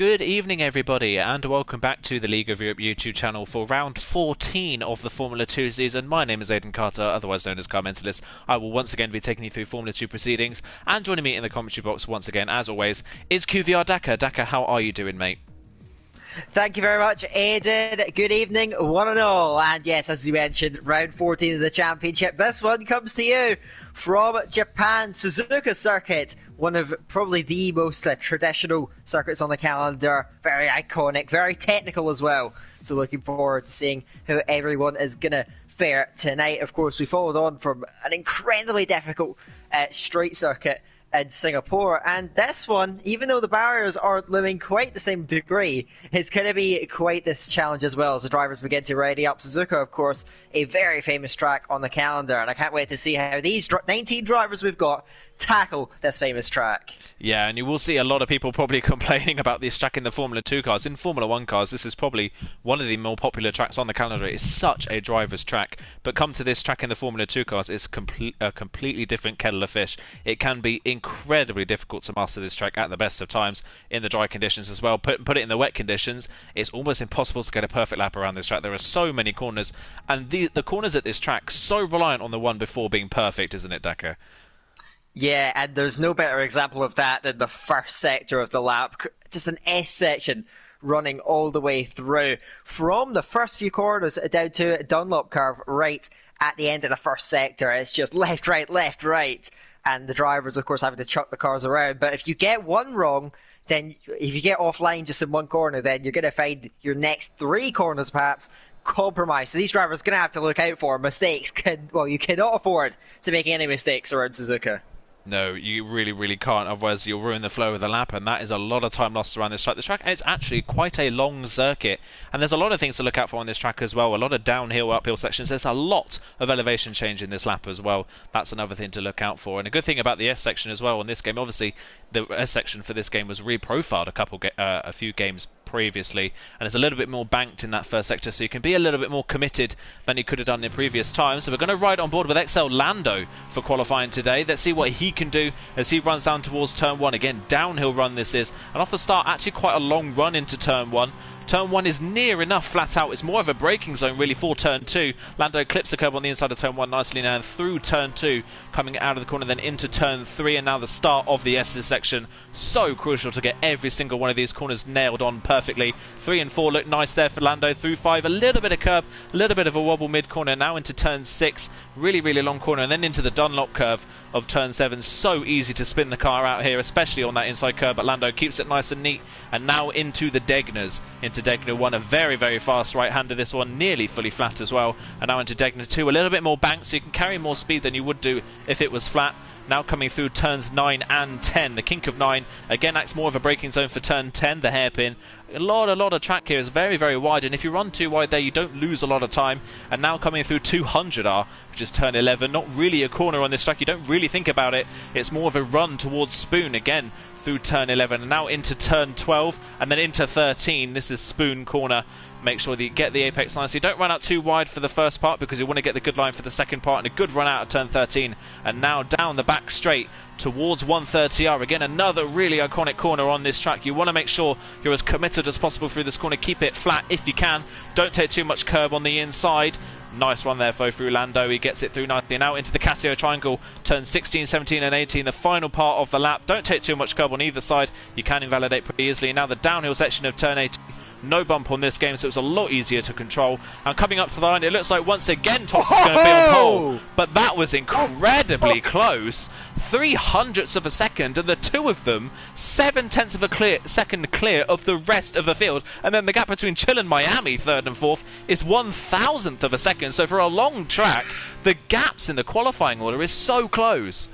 Good evening, everybody, and welcome back to the League of Europe YouTube channel for round 14 of the Formula 2 season. My name is Aidan Carter, otherwise known as Car Mentalist. I will once again be taking you through Formula 2 proceedings, and joining me in the commentary box once again, as always, is QVR Dakar. Dakar, how are you doing, mate? Thank you very much, Aidan. Good evening, one and all. And yes, as you mentioned, round 14 of the championship. This one comes to you from Japan, Suzuka Circuit. One of probably the most traditional circuits on the calendar. Very iconic, very technical as well. So looking forward to seeing how everyone is going to fare tonight. Of course, we followed on from an incredibly difficult straight circuit in Singapore, and this one, even though the barriers aren't looming quite the same degree, is going to be quite this challenge as well as the drivers begin to ready up. Suzuka, of course, a very famous track on the calendar, and I can't wait to see how these 19 drivers we've got tackle this famous track. Yeah, and you will see a lot of people probably complaining about this track in the Formula 2 cars. In Formula 1 cars, this is probably one of the more popular tracks on the calendar. It's such a driver's track. But come to this track in the Formula 2 cars, it's a completely different kettle of fish. It can be incredibly difficult to master this track at the best of times in the dry conditions as well. Put it in the wet conditions, it's almost impossible to get a perfect lap around this track. There are so many corners, and the corners at this track, so reliant on the one before being perfect, isn't it, Dakar? Yeah, and there's no better example of that than the first sector of the lap. Just an S section running all the way through. From the first few corners down to a Dunlop curve right at the end of the first sector. It's just left, right. And the drivers, of course, having to chuck the cars around. But if you get one wrong, then if you get offline just in one corner, then you're going to find your next three corners perhaps compromised. So these drivers are going to have to look out for mistakes. You cannot afford to make any mistakes around Suzuka. No, you really can't, otherwise you'll ruin the flow of the lap, and that is a lot of time lost around this track. This track is actually quite a long circuit, and there's a lot of things to look out for on this track as well. A lot of downhill, uphill sections. There's a lot of elevation change in this lap as well. That's another thing to look out for. And a good thing about the S section as well in this game, obviously the S section for this game was reprofiled a few games previously, and it's a little bit more banked in that first sector, so you can be a little bit more committed than you could have done in previous times. So we're going to ride on board with XL Lando for qualifying today. Let's see what he can do as he runs down towards turn one. Again, downhill run this is, and off the start actually quite a long run into turn one. Turn 1 is near enough flat out. It's more of a braking zone really for turn 2. Lando clips the curb on the inside of turn 1 nicely now, and through turn 2, coming out of the corner then into turn 3, and now the start of the S's section. So crucial to get every single one of these corners nailed on perfectly. 3 and 4 look nice there for Lando. Through 5, a little bit of curb, a little bit of a wobble mid-corner. Now into turn 6, really long corner, and then into the Dunlop curve of turn 7. So easy to spin the car out here, especially on that inside curve, but Lando keeps it nice and neat. And now into the Degners. Into Degner 1, a very fast right-hander. This one nearly fully flat as well. And now into Degner 2, a little bit more banked, so you can carry more speed than you would do if it was flat. Now coming through turns 9 and 10. The kink of 9 again acts more of a braking zone for turn 10, the hairpin. A lot of track here is very wide, and if you run too wide there you don't lose a lot of time. And now coming through 200R, which is turn 11, not really a corner on this track, you don't really think about it. It's more of a run towards Spoon again through turn 11, and now into turn 12, and then into 13. This is Spoon corner. Make sure that you get the apex nicely. Don't run out too wide for the first part, because you want to get the good line for the second part, and a good run out of turn 13. And now down the back straight towards 130R. Again, another really iconic corner on this track. You want to make sure you're as committed as possible through this corner. Keep it flat if you can. Don't take too much curb on the inside. Nice one there, through Lando. He gets it through nicely. Now into the Casio triangle, turns 16, 17 and 18, the final part of the lap. Don't take too much curb on either side. You can invalidate pretty easily. Now the downhill section of turn 18. No bump on this game, so it's a lot easier to control. And coming up to the line, it looks like once again Toss is going to be on pole. But that was incredibly close. 0.03 of a second, and the two of them 0.7 of a second clear of the rest of the field. And then the gap between Chile and Miami, third and fourth, is 1,000th of a second. So for a long track, the gaps in the qualifying order is so close.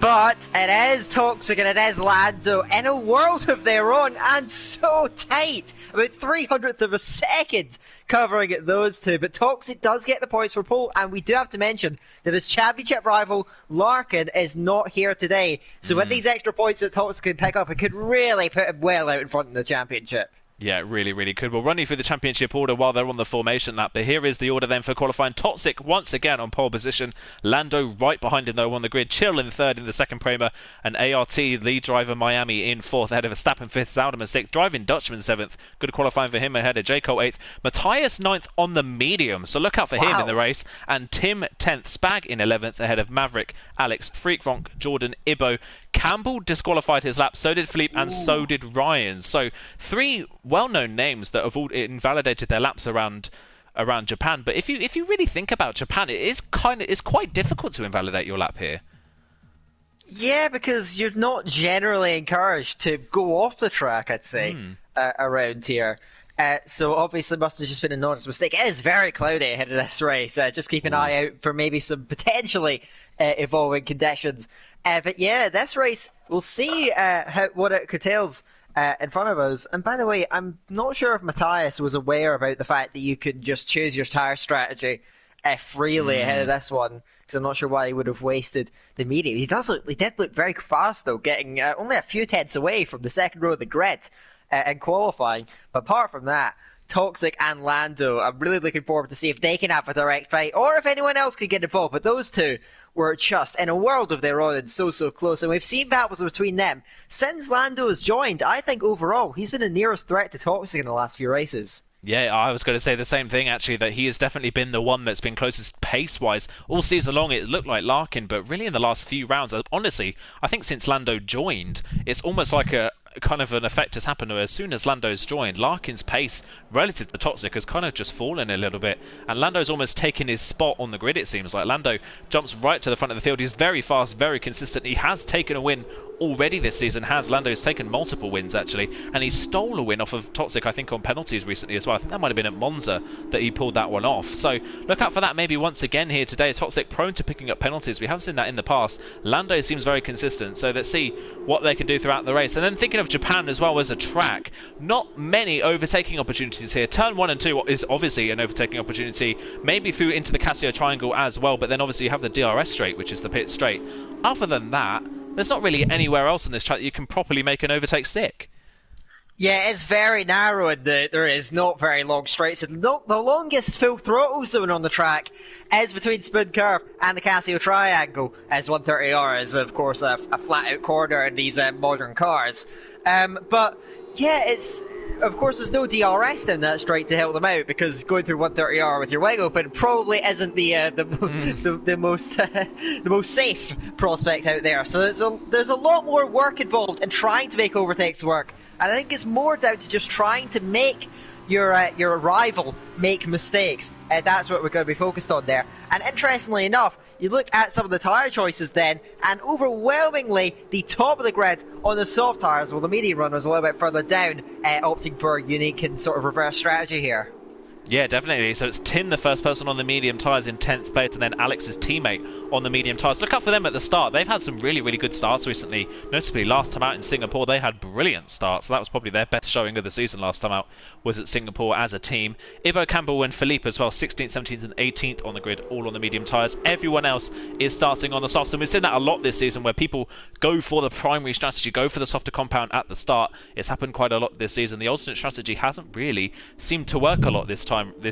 But it is Toxic and it is Lando in a world of their own, and so tight. About 300th of a second covering those two. But Toxic does get the points for pole, and we do have to mention that his championship rival Larkin is not here today. So with these extra points that Toxic can pick up, it could really put him well out in front of the championship. Yeah, really, really could. We'll run you through the championship order while they're on the formation lap. But here is the order then for qualifying. Toxic once again on pole position. Lando right behind him though on the grid. Chill in third in the second Prema. And ART lead driver Miami in fourth ahead of Verstappen fifth. Zalderman sixth. Driving Dutchman seventh. Good qualifying for him ahead of J. Cole eighth. Matthias ninth on the medium. So look out for him in the race. And Tim 10th. Spag in 11th ahead of Maverick, Alex, Freakronk, Jordan, Ibo. Campbell disqualified his lap, so did Philippe, and so did Ryan. So three well-known names that have all invalidated their laps around Japan. But if you really think about Japan, it's quite difficult to invalidate your lap here. Yeah, because you're not generally encouraged to go off the track, I'd say, around here. So obviously must have just been an honest mistake. It is very cloudy ahead of this race. Just keep an eye out for maybe some potentially evolving conditions. But yeah, this race, we'll see what it curtails in front of us. And by the way, I'm not sure if Matthias was aware about the fact that you could just choose your tyre strategy freely ahead of this one, because I'm not sure why he would have wasted the medium. He did look very fast though, getting only a few tenths away from the second row of the grid in qualifying. But apart from that, Toxic and Lando, I'm really looking forward to see if they can have a direct fight, or if anyone else could get involved. But those two were just in a world of their own and so close, and we've seen battles between them since Lando has joined. I think overall he's been the nearest threat to Toxic in the last few races. Yeah, I was going to say the same thing, actually, that he has definitely been the one that's been closest pace-wise. All season long, it looked like Larkin, but really in the last few rounds, honestly, I think since Lando joined, it's almost like a kind of an effect has happened. As soon as Lando's joined, Larkin's pace relative to Toxic has kind of just fallen a little bit, and Lando's almost taken his spot on the grid, it seems like. Lando jumps right to the front of the field. He's very fast, very consistent. He has taken a win already this season. Lando's taken multiple wins, actually, and he stole a win off of Toxic, I think, on penalties recently as well. I think that might have been at Monza that he pulled that one off. So look out for that maybe once again here today. Toxic prone to picking up penalties. We have seen that in the past. Lando seems very consistent, so let's see what they can do throughout the race. And then thinking of Japan as well as a track, not many overtaking opportunities here. Turn 1 and 2 is obviously an overtaking opportunity, maybe through into the Casio Triangle as well, but then obviously you have the DRS straight, which is the pit straight. Other than that, there's not really anywhere else in this track that you can properly make an overtake stick. Yeah, it's very narrow and there is not very long straights. The longest full throttle zone on the track is between Spoon Curve and the Casio Triangle, as 130R is, of course, a flat-out corner in these modern cars. But yeah, of course there's no DRS down that straight to help them out, because going through 130R with your wing open probably isn't the most safe prospect out there. So there's a lot more work involved in trying to make overtakes work. And I think it's more down to just trying to make your rival make mistakes. That's what we're going to be focused on there. And interestingly enough, you look at some of the tyre choices then, and overwhelmingly the top of the grid on the soft tyres, while the medium runners a little bit further down, opting for a unique and sort of reverse strategy here. Yeah, definitely. So it's Tim, the first person on the medium tyres, in 10th place, and then Alex's teammate on the medium tyres. Look out for them at the start. They've had some really, really good starts recently. Notably, last time out in Singapore, they had brilliant starts. So that was probably their best showing of the season last time out, was at Singapore as a team. Ibo, Campbell and Philippe as well, 16th, 17th and 18th on the grid, all on the medium tyres. Everyone else is starting on the softs, and we've seen that a lot this season, where people go for the primary strategy, go for the softer compound at the start. It's happened quite a lot this season. The alternate strategy hasn't really seemed to work a lot this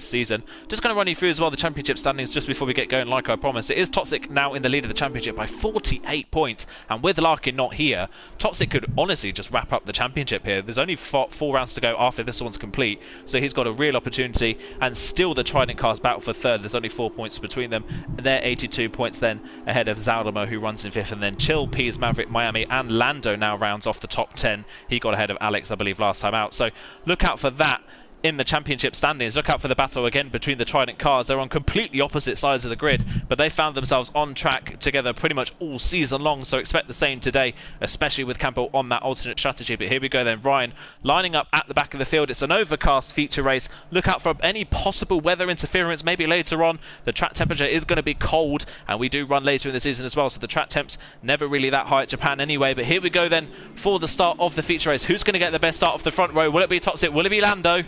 season. Just going to run you through as well the championship standings just before we get going, like I promised. It is Toxic now in the lead of the championship by 48 points, and with Larkin not here, Toxic could honestly just wrap up the championship here. There's only 4 rounds to go after this one's complete, so he's got a real opportunity, and still the Trident cars battle for third. There's only 4 points between them, and they're 82 points then ahead of Zaldermo, who runs in fifth, and then Chill, Peas, Maverick, Miami and Lando now rounds off the top 10. He got ahead of Alex, I believe, last time out, so look out for that in the championship standings. Look out for the battle again between the Trident cars. They're on completely opposite sides of the grid, but they found themselves on track together pretty much all season long, so expect the same today, especially with Campbell on that alternate strategy. But here we go then, Ryan lining up at the back of the field. It's an overcast feature race. Look out for any possible weather interference maybe later on. The track temperature is going to be cold, and we do run later in the season as well, so the track temps never really that high at Japan anyway. But here we go then for the start of the feature race. Who's going to get the best start off the front row? Will it be Toxic? Will it be Lando?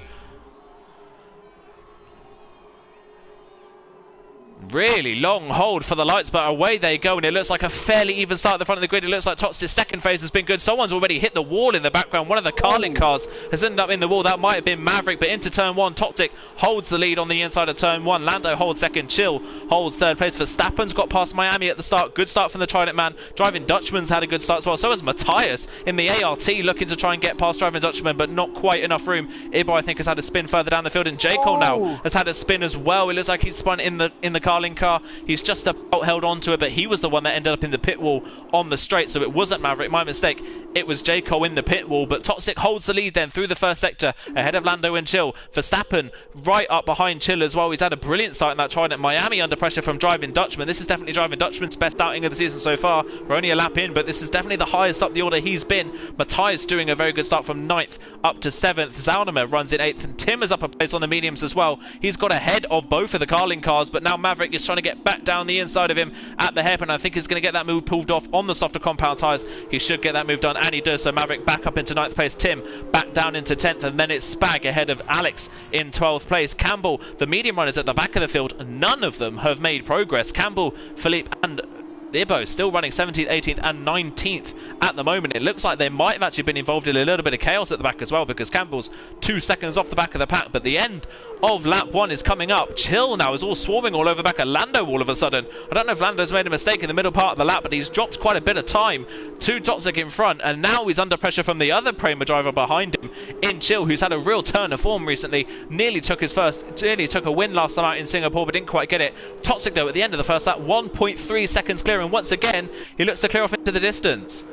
Really long hold for the lights, but away they go, and it looks like a fairly even start at the front of the grid. It looks like Toxic's second phase has been good. Someone's already hit the wall in the background. One of the Carlin cars has ended up in the wall. That might have been Maverick, but into turn one, Toxic holds the lead on the inside of turn one. Lando holds second. Chill holds third place. Verstappen's got past Miami at the start. Good start from the Trident man. Driving Dutchman's had a good start as well. So has Matthias in the ART, looking to try and get past Driving Dutchman, but not quite enough room. Ibo, I think, has had a spin further down the field, and J. Cole now has had a spin as well. It looks like he's spun in the Carlin car. He's just about held on to it, but he was the one that ended up in the pit wall on the straight, so it wasn't Maverick. My mistake. It was J. Cole in the pit wall, but Toxic holds the lead then through the first sector ahead of Lando and Chill. Verstappen right up behind Chill as well. He's had a brilliant start in that Trident. Miami under pressure from Driving Dutchman. This is definitely Driving Dutchman's best outing of the season so far. We're only a lap in, but this is definitely the highest up the order he's been. Matthias doing a very good start from 9th up to 7th. Zaunemer runs in 8th, and Tim is up a place on the mediums as well. He's got ahead of both of the Carlin cars, but now Maverick is trying to get back down the inside of him at the hairpin. I think he's going to get that move pulled off on the softer compound tyres. He should get that move done, and he does. So Maverick back up into 9th place, Tim back down into 10th, and then it's Spag ahead of Alex in 12th place. Campbell, the medium runners at the back of the field, none of them have made progress. Campbell, Philippe and Ibo still running 17th, 18th and 19th at the moment. It looks like they might have actually been involved in a little bit of chaos at the back as well, because Campbell's 2 seconds off the back of the pack, but the end of lap 1 is coming up. Chill now is all swarming all over the back of Lando all of a sudden. I don't know if Lando's made a mistake in the middle part of the lap, but he's dropped quite a bit of time to Toxic in front, and now he's under pressure from the other Prema driver behind him in Chill, who's had a real turn of form recently. Nearly took a win last time out in Singapore, but didn't quite get it. Toxic though at the end of the first lap, 1.3 seconds clear, and once again he looks to clear off into the distance.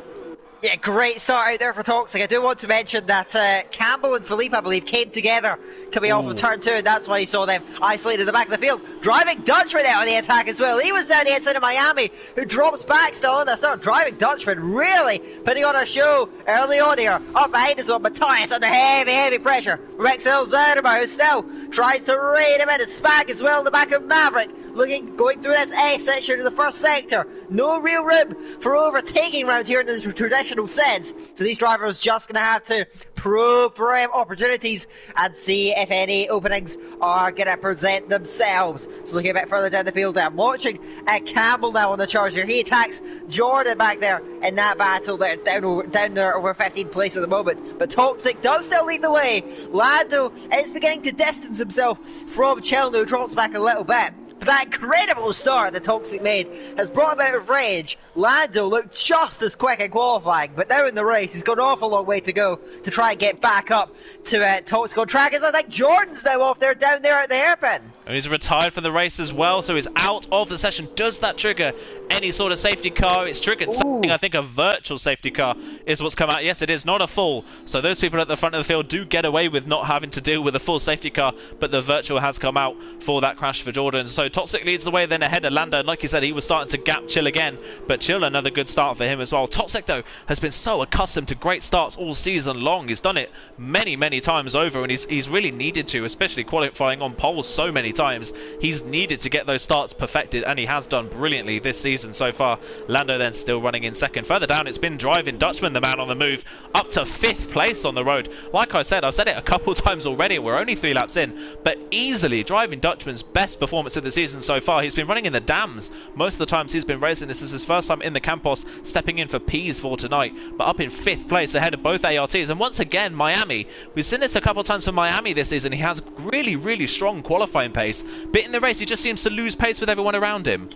Yeah, great start out there for Toxic. I do want to mention that Campbell and Philippe, I believe, came together coming off of turn 2, and that's why you saw them isolated at the back of the field. Driving Dutchman out on the attack as well. He was down the inside of Miami, who drops back still on the start. Driving Dutchman really putting on a show early on here. Up behind us one, Matthias under heavy pressure. Rexel Zerber, who still tries to raid him in. Spag as well in the back of Maverick. Going through this A section in the first sector. No real room for overtaking round here in the traditional sense. So these drivers just going to have to probe for opportunities and see if any openings are going to present themselves. So looking a bit further down the field, I'm watching Campbell now on the charge here. He attacks Jordan back there in that battle there, down there over 15th place at the moment. But Toxic does still lead the way. Lando is beginning to distance himself from Chelno, who drops back a little bit. But that incredible start that Toxic made has brought him out of rage. Lando looked just as quick in qualifying, but now in the race he's got an awful long way to go to try and get back up to Toxic on track. As I think Jordan's now off there, down there at the hairpin. And he's retired from the race as well, so he's out of the session. Does that trigger any sort of safety car? It's triggered something. I think a virtual safety car is what's come out. Yes, it is, not a full. So those people at the front of the field do get away with not having to deal with a full safety car, but the virtual has come out for that crash for Jordan. So Toxic leads the way then ahead of Lando, and like you said, he was starting to gap Chill again, but Chill, another good start for him as well. Toxic though has been so accustomed to great starts all season long. He's done it many times over, and he's really needed to, especially qualifying on poles so many times. He's needed to get those starts perfected, and he has done brilliantly this season so far. Lando then still running in second. Further down it's been Driving Dutchman, the man on the move, up to 5th place on the road. Like I said, I've said it a couple times already, we're only 3 laps in, but easily Driving Dutchman's best performance of the season so far. He's been running in the dams most of the times he's been racing. This is his first time in the Campos, stepping in for Pease for tonight, but up in 5th place ahead of both ARTs. And once again Miami, we've seen this a couple of times for Miami this season. He has really strong qualifying pace, but in the race he just seems to lose pace with everyone around him.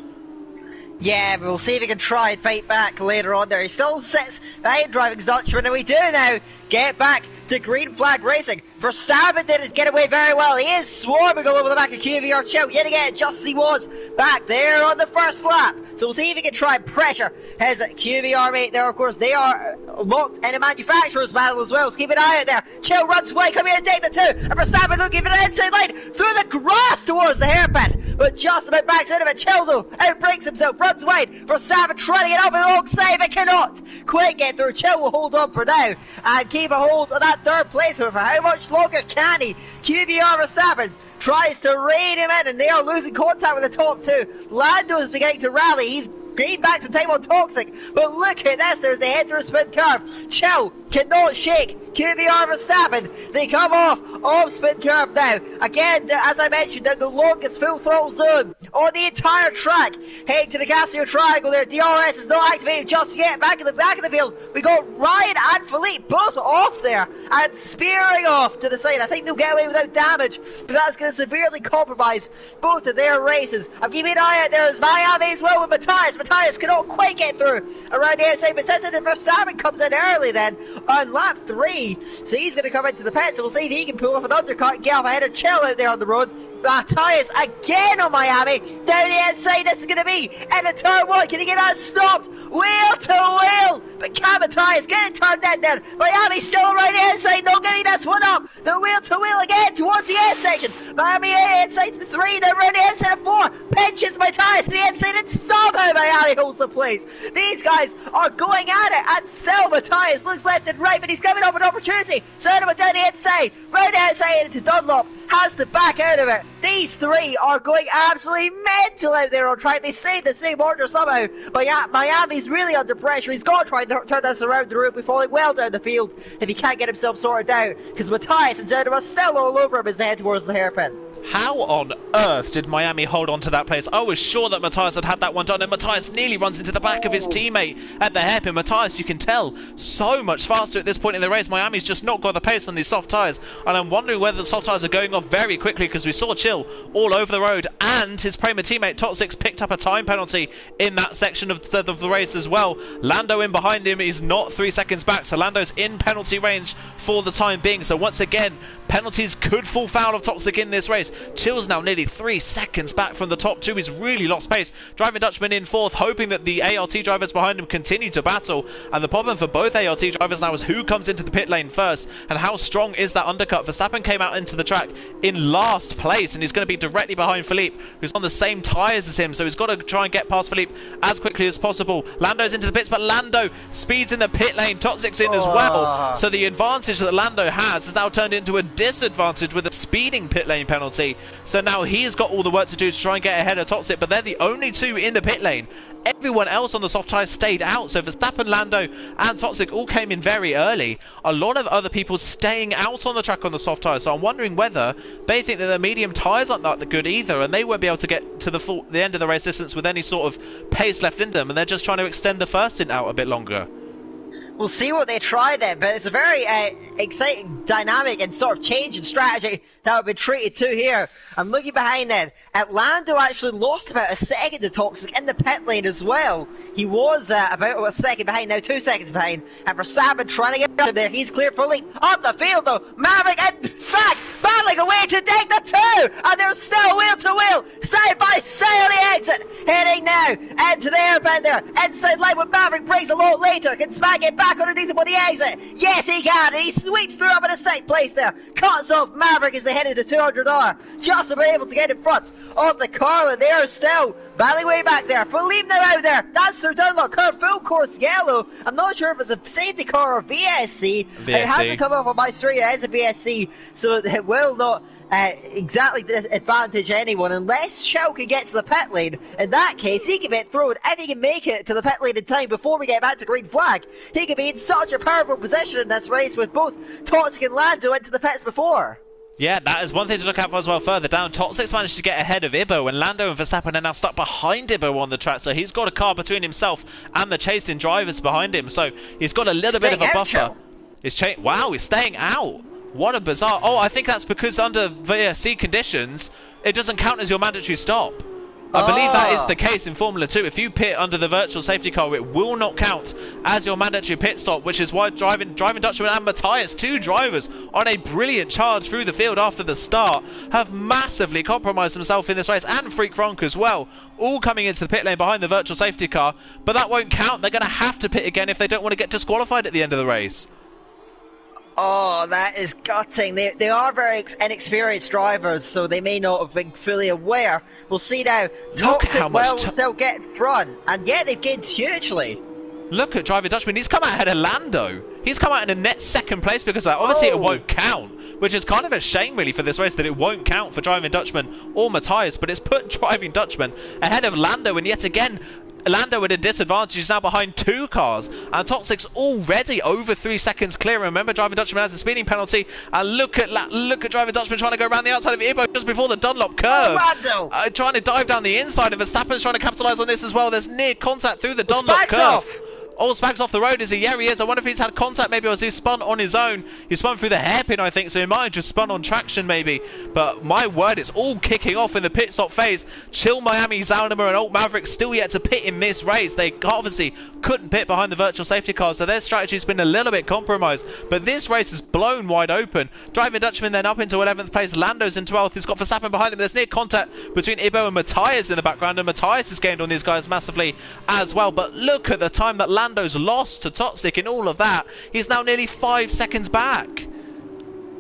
Yeah, we'll see if he can try and fight back later on there. He still sits behind Driving Dutchman, and we do now get back to green flag racing. Verstappen didn't get away very well. He is swarming all over the back of QVR Chill yet again, just as he was back there on the first lap. So we'll see if he can try and pressure his QVR mate there. Of course, they are locked in a manufacturer's battle as well, so keep an eye out there. Chill runs away, come here and take the 2, and Verstappen looking for the inside line through the grass towards the hairpin, but just about backs into it. Chill though outbreaks himself, runs wide. Verstappen trying to get up alongside, but cannot quite get through. Chill will hold on for now and keep a hold of that 3rd place. However, how much longer can he? QVR Verstappen tries to rein him in, and they are losing contact with the top 2. Lando is beginning to rally. He's gained back some time on Toxic, but look at this, there's a head through a spin curve. Chill cannot shake QVR Verstappen. They come off spin curve now. Again, as I mentioned, in the longest full throttle zone on the entire track. Heading to the Casio Triangle there. DRS is not activated just yet. Back in the field, we got Ryan and Philippe both off there and spearing off to the side. I think they'll get away without damage, but that's going to severely compromise both of their races. I'm keeping an eye out there as Miami as well with Matthias. Matthias cannot quite get through around the outside, but Cesar Verstappen comes in early then on lap 3. So he's going to come into the pit, so we'll see if he can pull off an undercut and get off ahead of Chill out there on the road. Matthias again on Miami, down the outside. This is going to be in a turn 1. Can he get that stopped? Wheel to wheel, but can Matthias get it turned in there? Miami still around the outside, not giving this one up. The wheel to wheel again towards the end section. Miami inside the 3, then around the inside of 4. Pinches Matthias to the inside, and somehow Miami holds the place. These guys are going at it, and still Matthias looks left and right, but he's coming up an opportunity. Sending him down the inside, round the outside into Dunlop. Has to back out of it. These 3 are going absolutely mental out there on track. They stay in the same order somehow. But yeah, Miami's really under pressure. He's got to try and turn this around. The route be falling well down the field if he can't get himself sorted out. Because Matthias and Zedem are still all over him as they head towards the hairpin. How on earth did Miami hold on to that place? I was sure that Matthias had that one done, and Matthias nearly runs into the back of his teammate at the hairpin. Matthias, you can tell, so much faster at this point in the race. Miami's just not got the pace on these soft tyres, and I'm wondering whether the soft tyres are going off very quickly, because we saw Chill all over the road, and his Prema teammate Toxic picked up a time penalty in that section of the race as well. Lando in behind him is not 3 seconds back, so Lando's in penalty range for the time being. So once again, penalties could fall foul of Toxic in this race. Chill's now nearly 3 seconds back from the top 2. He's really lost pace. Driving Dutchman in 4th, hoping that the ART drivers behind him continue to battle. And the problem for both ART drivers now is who comes into the pit lane first, and how strong is that undercut. Verstappen came out into the track in last place, and he's going to be directly behind Philippe, who's on the same tyres as him, so he's got to try and get past Philippe as quickly as possible. Lando's into the pits, but Lando speeds in the pit lane. Toxic's in as well, so the advantage that Lando has now turned into a disadvantage with a speeding pit lane penalty. So now he's got all the work to do to try and get ahead of Toxic, but they're the only 2 in the pit lane. Everyone else on the soft tyres stayed out, so Verstappen, Lando and Toxic all came in very early. A lot of other people staying out on the track on the soft tyres, so I'm wondering whether they think that the medium tyres aren't that good either, and they won't be able to get to the end of the race distance with any sort of pace left in them, and they're just trying to extend the first stint out a bit longer. We'll see what they try then, but it's a very exciting dynamic and sort of change in strategy that we've been treated to here. I'm looking behind then. Lando actually lost about a second to Toxic in the pit lane as well. He was about a second behind, now 2 seconds behind. And Verstappen trying to get up there. He's clear fully up the field though. Maverick and Stack battling away to take the 2. And they're still wheel to wheel, side by side on the exit. Heading now into the hairpin there. Inside line with Maverick breaks a lot later. Can Stack get back underneath him on the exit? Yes, he can. And he sweeps through up in a safe place there. Cuts off Maverick as they head into 200R. Just to be able to get in front of the car. They are still battling way back there. Philippe now out there. That's their downlock car, full course yellow. I'm not sure if it's a safety car or VSC. It hasn't come up on my screen. It is a VSC, so it will not exactly disadvantage anyone unless Shell can get to the pit lane. In that case, he can get through, and if he can make it to the pit lane in time before we get back to green flag, he could be in such a powerful position in this race with both Toxic and Lando into the pits before. Yeah, that is one thing to look out for as well. Further down, Toxic's managed to get ahead of Ibo, and Lando and Verstappen are now stuck behind Ibo on the track, so he's got a car between himself and the chasing drivers behind him, so he's got a little bit of a buffer. Wow, he's staying out. What a bizarre... Oh, I think that's because under VSC conditions, it doesn't count as your mandatory stop. I believe that is the case in Formula 2. If you pit under the virtual safety car, it will not count as your mandatory pit stop, which is why driving Dutchman and Matthias, 2 drivers on a brilliant charge through the field after the start, have massively compromised themselves in this race, and Freak Frank as well, all coming into the pit lane behind the virtual safety car. But that won't count. They're going to have to pit again if they don't want to get disqualified at the end of the race. Oh, that is gutting. They are very inexperienced drivers, so they may not have been fully aware. We'll see now. Toxic will still get in front, and yeah, they've gained hugely. Look at Driving Dutchman. He's come out ahead of Lando. He's come out in a net second place because of that. Obviously, it won't count, which is kind of a shame, really, for this race that it won't count for Driving Dutchman or Matthias, but it's put Driving Dutchman ahead of Lando, and yet again, Lando at a disadvantage. He's now behind 2 cars, and Toxic's already over 3 seconds clear. Remember, Driving Dutchman has a speeding penalty. And look at Driving Dutchman trying to go around the outside of Ibo just before the Dunlop curve. Trying to dive down the inside, and Verstappen's trying to capitalise on this as well. There's near contact through the Dunlop curve. Off. Oh, Spag's off the road, is he? Yeah, he is. I wonder if he's had contact maybe, or has he spun on his own? He spun through the hairpin, I think, so he might have just spun on traction maybe. But my word, it's all kicking off in the pit stop phase. Chill Miami, Zaldimer and Alt Maverick still yet to pit in this race. They obviously couldn't pit behind the virtual safety car, so their strategy's been a little bit compromised. But this race is blown wide open. Driving Dutchman then up into 11th place. Lando's in 12th. He's got Verstappen behind him. There's near contact between Ibo and Matthias in the background, and Matthias has gained on these guys massively as well. But look at the time that Lando's lost to Toxic in all of that. He's now nearly 5 seconds back.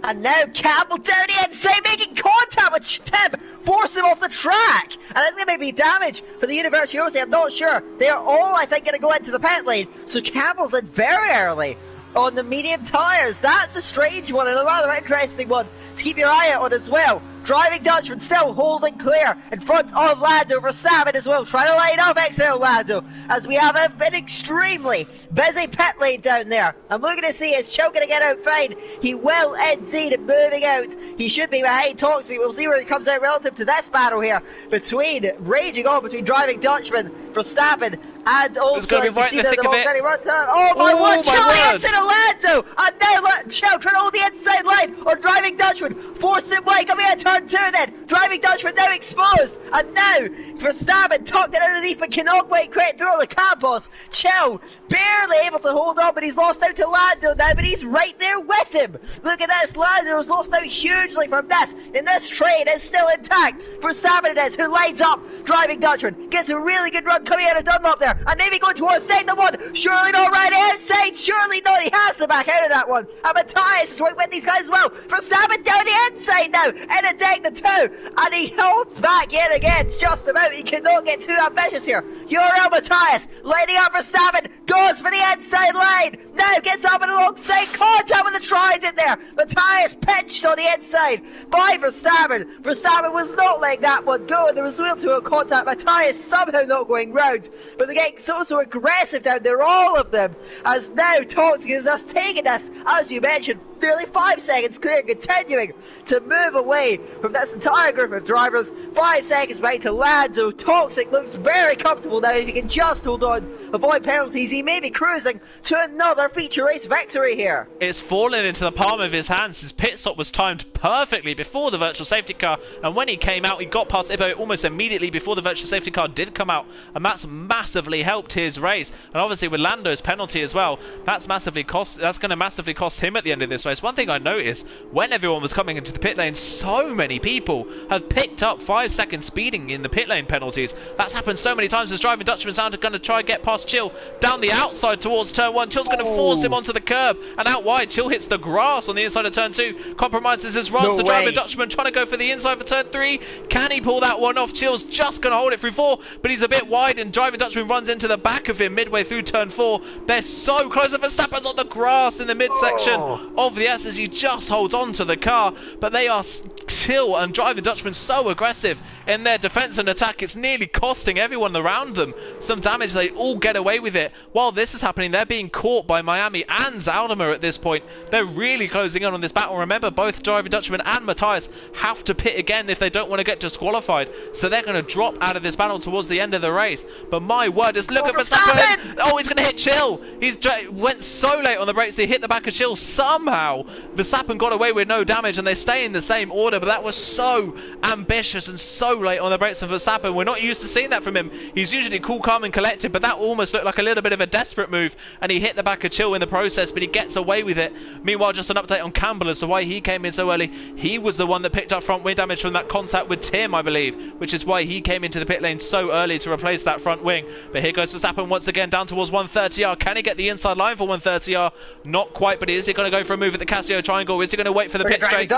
And now Campbell down the inside, making contact with Tim, force him off the track. And I think there may be damage for the University. I'm not sure. They are all, I think, going to go into the pit lane. So Campbell's in very early on the medium tyres. That's a strange one and a rather interesting one to keep your eye out on as well. Driving Dutchman still holding clear in front of Lando. Verstappen as well, trying to line up XL Lando, as we have an extremely busy pit lane down there. I'm looking to see, is Chill going to get out fine? He will indeed, moving out. He should be behind Toxic. We'll see where he comes out relative to this battle here between, raging on between Driving Dutchman, Verstappen, and also you can see that they've already run down. Oh my word, Chill into the Lando, and now Chill trying to hold the inside line on Driving Dutchman, force him away, coming in turn 2 then. Driving Dutchman now exposed, and now Verstappen tucked it underneath but cannot quite create through the Campos. Chill barely able to hold on, but he's lost out to Lando now, but he's right there with him. Look at this, Lando has lost out hugely from this, and this train is still intact. Verstappen it is, who lines up Driving Dutchman, gets a really good run coming out of Dunlop there, and maybe going towards Degna 1, surely not right outside, surely not, he has to back out of that one, and Matthias is right with these guys as well. Verstappen down the inside now, in a Degna 2, and he holds back yet again, just about. He cannot get too ambitious here. Uriel Matthias lining up Verstappen, goes for the inside line, now gets up and alongside, contact with the trident there. Matthias pitched on the inside by Verstappen. Verstappen was not letting that one go, and there was real to a contact. Matthias somehow not going round, but they're getting so aggressive down there, all of them, as now Toxic is just taking this, as you mentioned, nearly 5 seconds clear, continuing to move away from this entire group of drivers. 5 seconds back to Lando. Toxic looks very comfortable now. If he can just hold on, avoid penalties, he may be cruising to another feature race victory here. It's fallen into the palm of his hands. His pit stop was timed perfectly before the virtual safety car, and when he came out, he got past Ibo almost immediately before the virtual safety car did come out, and that's massively helped his race. And obviously with Lando's penalty as well, that's going to massively cost him at the end of this race. One thing I noticed, when everyone was coming into the pit lane, so many people have picked up 5 second speeding in the pit lane penalties. That's happened so many times as Driving Dutchman's going to try and get past Chill down the outside towards turn 1. Chill's going to force him onto the curb, and out wide Chill hits the grass on the inside of turn 2, compromises his run. So Driving Dutchman trying to go for the inside for turn 3. Can he pull that one off? Chill's just going to hold it through 4, but he's a bit wide, and Driving Dutchman runs into the back of him midway through turn 4. They're so close, and Verstappen's on the grass in the midsection of the S as he just holds on to the car, but they are Chill and Driving Dutchman so aggressive in their defense and attack, it's nearly costing everyone around them some damage. They all get away with it. While this is happening, they're being caught by Miami and Zaldimer at this point. They're really closing in on this battle. Remember, both Driving Dutchman and Matthias have to pit again if they don't want to get disqualified, so they're going to drop out of this battle towards the end of the race. But my word, just look at Verstappen. Oh, he's going to hit Chill. He's went so late on the brakes, they hit the back of Chill somehow. Verstappen got away with no damage, and they stay in the same order, but that was so ambitious and so late on the brakes from Verstappen. We're not used to seeing that from him. He's usually cool, calm and collected, but that almost looked like a little bit of a desperate move, and he hit the back of Chill in the process, but he gets away with it. Meanwhile, just an update on Campbell as to why he came in so early. He was the one that picked up front wing damage from that contact with Tim, I believe, which is why he came into the pit lane so early to replace that front wing. But here goes Verstappen once again down towards 130R. Can he get the inside line for 130R? Not quite, but is he going to go for a move at the Casio triangle? Is he going to wait for the pit straight?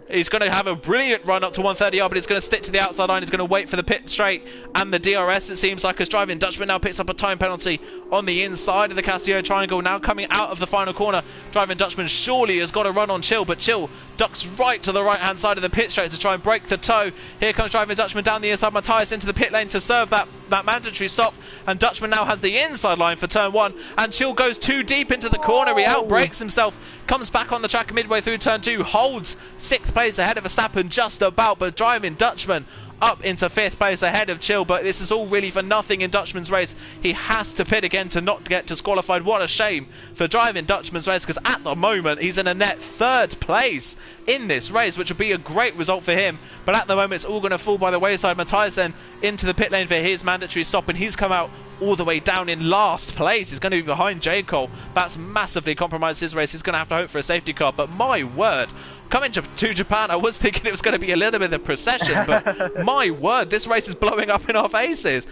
He's going to have a brilliant run up to 130R, but he's going to stick to the outside line. He's going to wait for the pit straight and the DRS, it seems like, as Driving Dutchman now picks up a time penalty on the inside of the Casio triangle. Now coming out of the final corner, Driving Dutchman surely has got a run on Chill, but Chill ducks right to the right-hand side of the pit straight to try and break the toe. Here comes Driving Dutchman down the inside. Matthias into the pit lane to serve that mandatory stop, and Dutchman now has the inside line for turn 1, and Chill goes too deep into the corner. He outbrakes himself, comes back on the track midway through turn 2, holds 6th place ahead of Verstappen just about, but Driving Dutchman up into 5th place ahead of Chill. But this is all really for nothing in Dutchman's race. He has to pit again to not get disqualified. What a shame for Driving Dutchman's race, because at the moment he's in a net 3rd place in this race, which would be a great result for him. But at the moment it's all going to fall by the wayside. Matthias then into the pit lane for his mandatory stop, and he's come out all the way down in last place. He's going to be behind J. Cole. That's massively compromised his race. He's going to have to hope for a safety car. But my word, coming to Japan, I was thinking it was going to be a little bit of procession, but my word, this race is blowing up in our faces.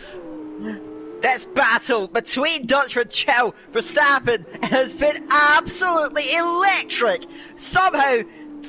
This battle between Dutchman and Chill Verstappen has been absolutely electric. Somehow,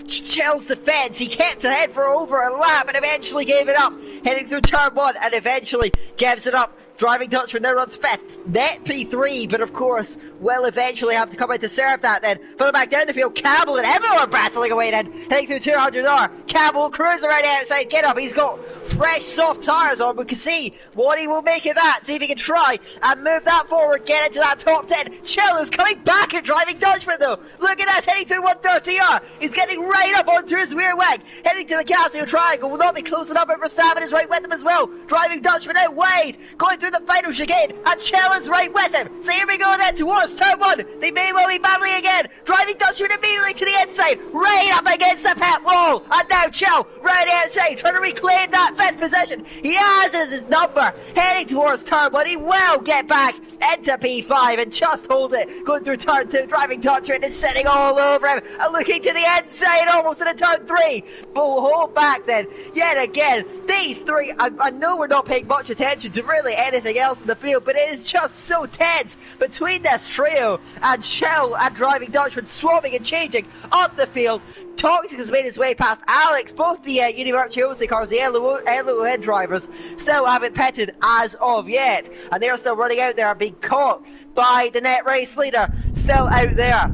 Chill's defence, he kept ahead for over a lap and eventually gave it up, heading through turn 1 and eventually gives it up. Driving Dutchman now runs 5th, net P3, but of course will eventually have to come out to serve that then. Further back down the field, Campbell and Emma are battling away then, heading through 200R. Campbell cruising around the outside, get up, he's got fresh soft tyres on. We can see what he will make of that, see if he can try and move that forward, get into that top 10. Chill is coming back at Driving Dutchman though. Look at that, heading through 130R. He's getting right up onto his rear wing, heading to the Casio Triangle. Will not be close enough, but Verstappen is right with him as well. Driving Dutchman out wide, going through the final chicane, and Chill is right with him. So here we go then towards turn 1. They may well be battling again. Driving Dutchman immediately to the inside, right up against the pit wall, and now Chill right outside, trying to reclaim that 5th position. He has his number, heading towards turn 1. He will get back into P5 and just hold it. Going through turn 2, Driving Dutchman is sitting all over him and looking to the inside almost into turn 3. But we'll hold back then. Yet again, these three, I know we're not paying much attention to really anything else in the field, but it is just so tense between this trio, and Chill and Driving Dutchman swapping and changing up the field. Toxic has made his way past Alex. Both the Univirtuosi cars, the LON drivers, still haven't pitted as of yet, and they're still running out there, being caught by the net race leader, still out there.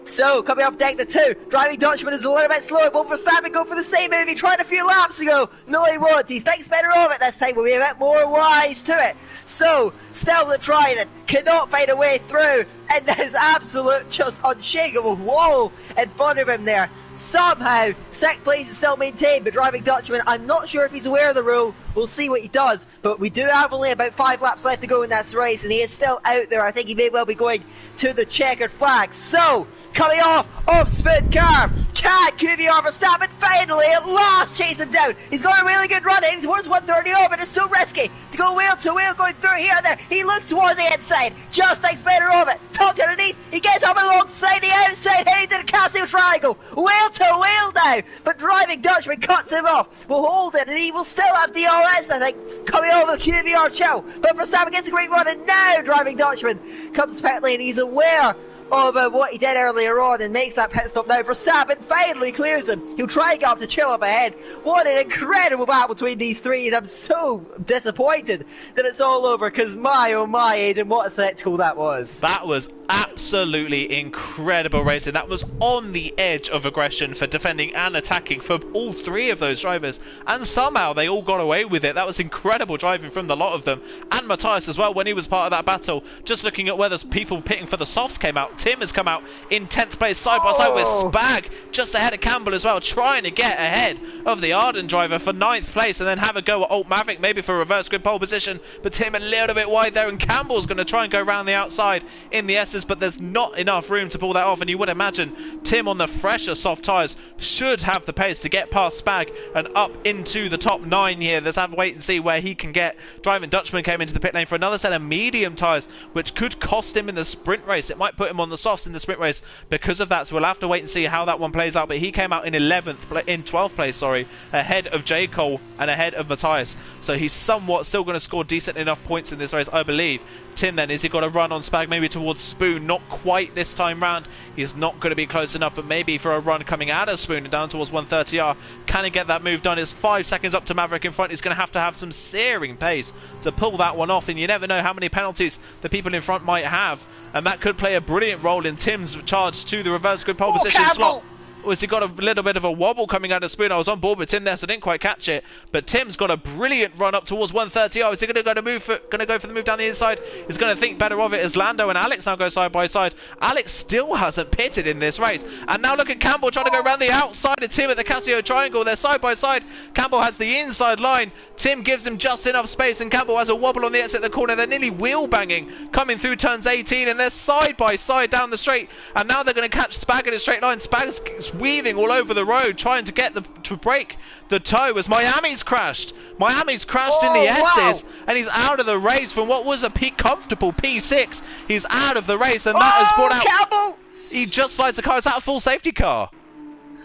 So, coming off deck the 2, Driving Dutchman is a little bit slow. Won't Verstappen go for the same move he tried a few laps ago? No, he won't. He thinks better of it this time. We'll be a bit more wise to it. So, still the Trident cannot find a way through, and there's absolute, just unshakable wall in front of him there. Somehow, 6th place is still maintained, but Driving Dutchman, I'm not sure if he's aware of the rule. We'll see what he does, but we do have only about 5 laps left to go in this race, and he is still out there. I think he may well be going to the checkered flag. So, coming off spin car, can QVR Verstappen finally at last chase him down? He's got a really good run in towards 130, but it's so risky to go wheel to wheel, going through here and there. He looks towards the inside, just thinks better of it. Tucked underneath, he gets up alongside the outside, heading to the Casio Triangle. Wheel to wheel now, but Driving Dutchman cuts him off. Will hold it, and he will still have DRS, I think, coming over QVR Chill. But Verstappen gets a great run, and now Driving Dutchman comes pit lane. He's aware of what he did earlier on and makes that pit stop now. Verstappen finally clears him. He'll try and get up to Chill up ahead. What an incredible battle between these three, and I'm so disappointed that it's all over, because my oh my, Aidan, what a spectacle that was. That was absolutely incredible racing. That was on the edge of aggression for defending and attacking for all 3 of those drivers, and somehow they all got away with it. That was incredible driving from the lot of them, and Matthias as well when he was part of that battle. Just looking at where there's people pitting for the softs came out, Tim has come out in 10th place side by side with Spag, just ahead of Campbell as well, trying to get ahead of the Arden driver for 9th place and then have a go at Alt Maverick, maybe for a reverse grid pole position, but Tim a little bit wide there, and Campbell's going to try and go around the outside in the S's, but there's not enough room to pull that off, and you would imagine Tim on the fresher soft tyres should have the pace to get past Spag and up into the top 9 here. Let's have a wait and see where he can get. Driving Dutchman came into the pit lane for another set of medium tyres, which could cost him in the sprint race. It might put him on the softs in the sprint race because of that, so we'll have to wait and see how that one plays out. But he came out in 12th place, sorry, ahead of J. Cole and ahead of Matthias, so he's somewhat still going to score decent enough points in this race, I believe. Tim then, is he got a run on Spag maybe towards Spoon? Not quite this time round. He's not going to be close enough, but maybe for a run coming out of Spoon and down towards 130R. Can he get that move done? It's 5 seconds up to Maverick in front. He's going to have some searing pace to pull that one off, and you never know how many penalties the people in front might have, and that could play a brilliant role in Tim's charge to the reverse grid pole position slot. Was he got a little bit of a wobble coming out of Spoon? I was on board with Tim there, so I didn't quite catch it. But Tim's got a brilliant run up towards 130. Oh, is he going to go for the move down the inside? He's going to think better of it as Lando and Alex now go side by side. Alex still hasn't pitted in this race. And now look at Campbell trying to go around the outside of Tim at the Casio Triangle. They're side by side. Campbell has the inside line. Tim gives him just enough space, and Campbell has a wobble on the exit of the corner. They're nearly wheel banging coming through turns 18, and they're side by side down the straight. And now they're going to catch Spag in a straight line. Spag's weaving all over the road trying to get to break the toe as Miami's crashed. Miami's crashed in the S's, and he's out of the race from what was a comfortable P6. He's out of the race, and that has brought out... Campbell! He just slides the car. Is that a full safety car?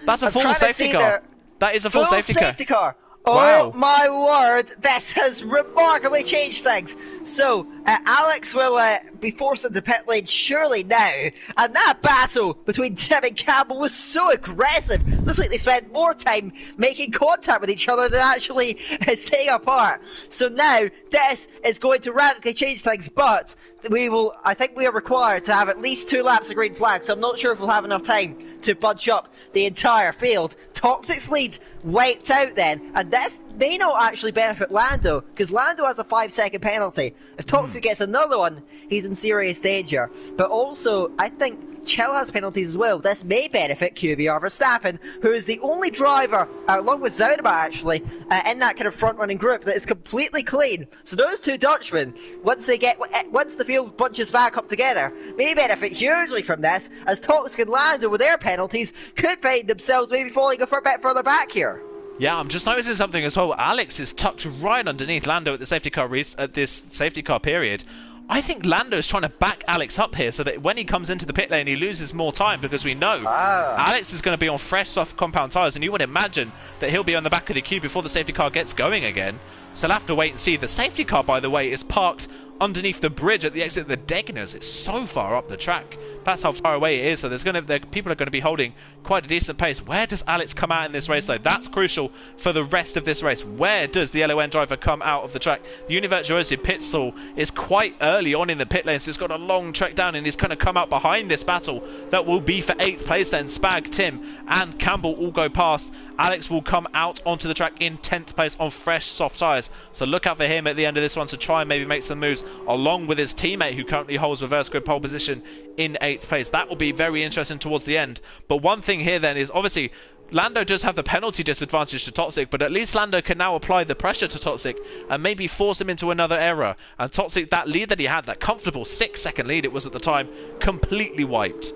That's a full safety car. That is a full safety car. Oh wow. My word, this has remarkably changed things. So, Alex will be forced into pit lane surely now. And that battle between Tim and Campbell was so aggressive. Looks like they spent more time making contact with each other than actually staying apart. So now, this is going to radically change things, but I think we are required to have at least 2 laps of green flag, so I'm not sure if we'll have enough time to bunch up the entire field. Toxic's lead wiped out then, and this may not actually benefit Lando, because Lando has a 5-second penalty. If Toxic gets another one, he's in serious danger. But also, I think Chill has penalties as well. This may benefit QBR Verstappen, who is the only driver, along with Zoudaba actually, in that kind of front-running group that is completely clean. So those 2 Dutchmen, once the field bunches back up together, may benefit hugely from this, as Toxic and Lando with their penalties could find themselves maybe falling a bit further back here. Yeah, I'm just noticing something as well. Alex is tucked right underneath Lando at the safety car at this safety car period. I think Lando is trying to back Alex up here so that when he comes into the pit lane, he loses more time, because we know Alex is going to be on fresh, soft compound tyres, and you would imagine that he'll be on the back of the queue before the safety car gets going again. So they'll have to wait and see. The safety car, by the way, is parked underneath the bridge at the exit of the Degners. It's so far up the track. That's how far away it is. So people are going to be holding quite a decent pace. Where does Alex come out in this race, though? That's crucial for the rest of this race. Where does the LON driver come out of the track? The Univirtuoso pit stall is quite early on in the pit lane, so it's got a long trek down, and he's going to come out behind this battle that will be for 8th place then. Spag, Tim and Campbell all go past. Alex will come out onto the track in 10th place on fresh, soft tyres. So look out for him at the end of this one to try and maybe make some moves, along with his teammate who currently holds reverse grid pole position in 8th place. That will be very interesting towards the end. But one thing here then is, obviously, Lando does have the penalty disadvantage to Toxic, but at least Lando can now apply the pressure to Toxic and maybe force him into another error. And Toxic, that lead that he had, that comfortable 6-second lead it was at the time, completely wiped.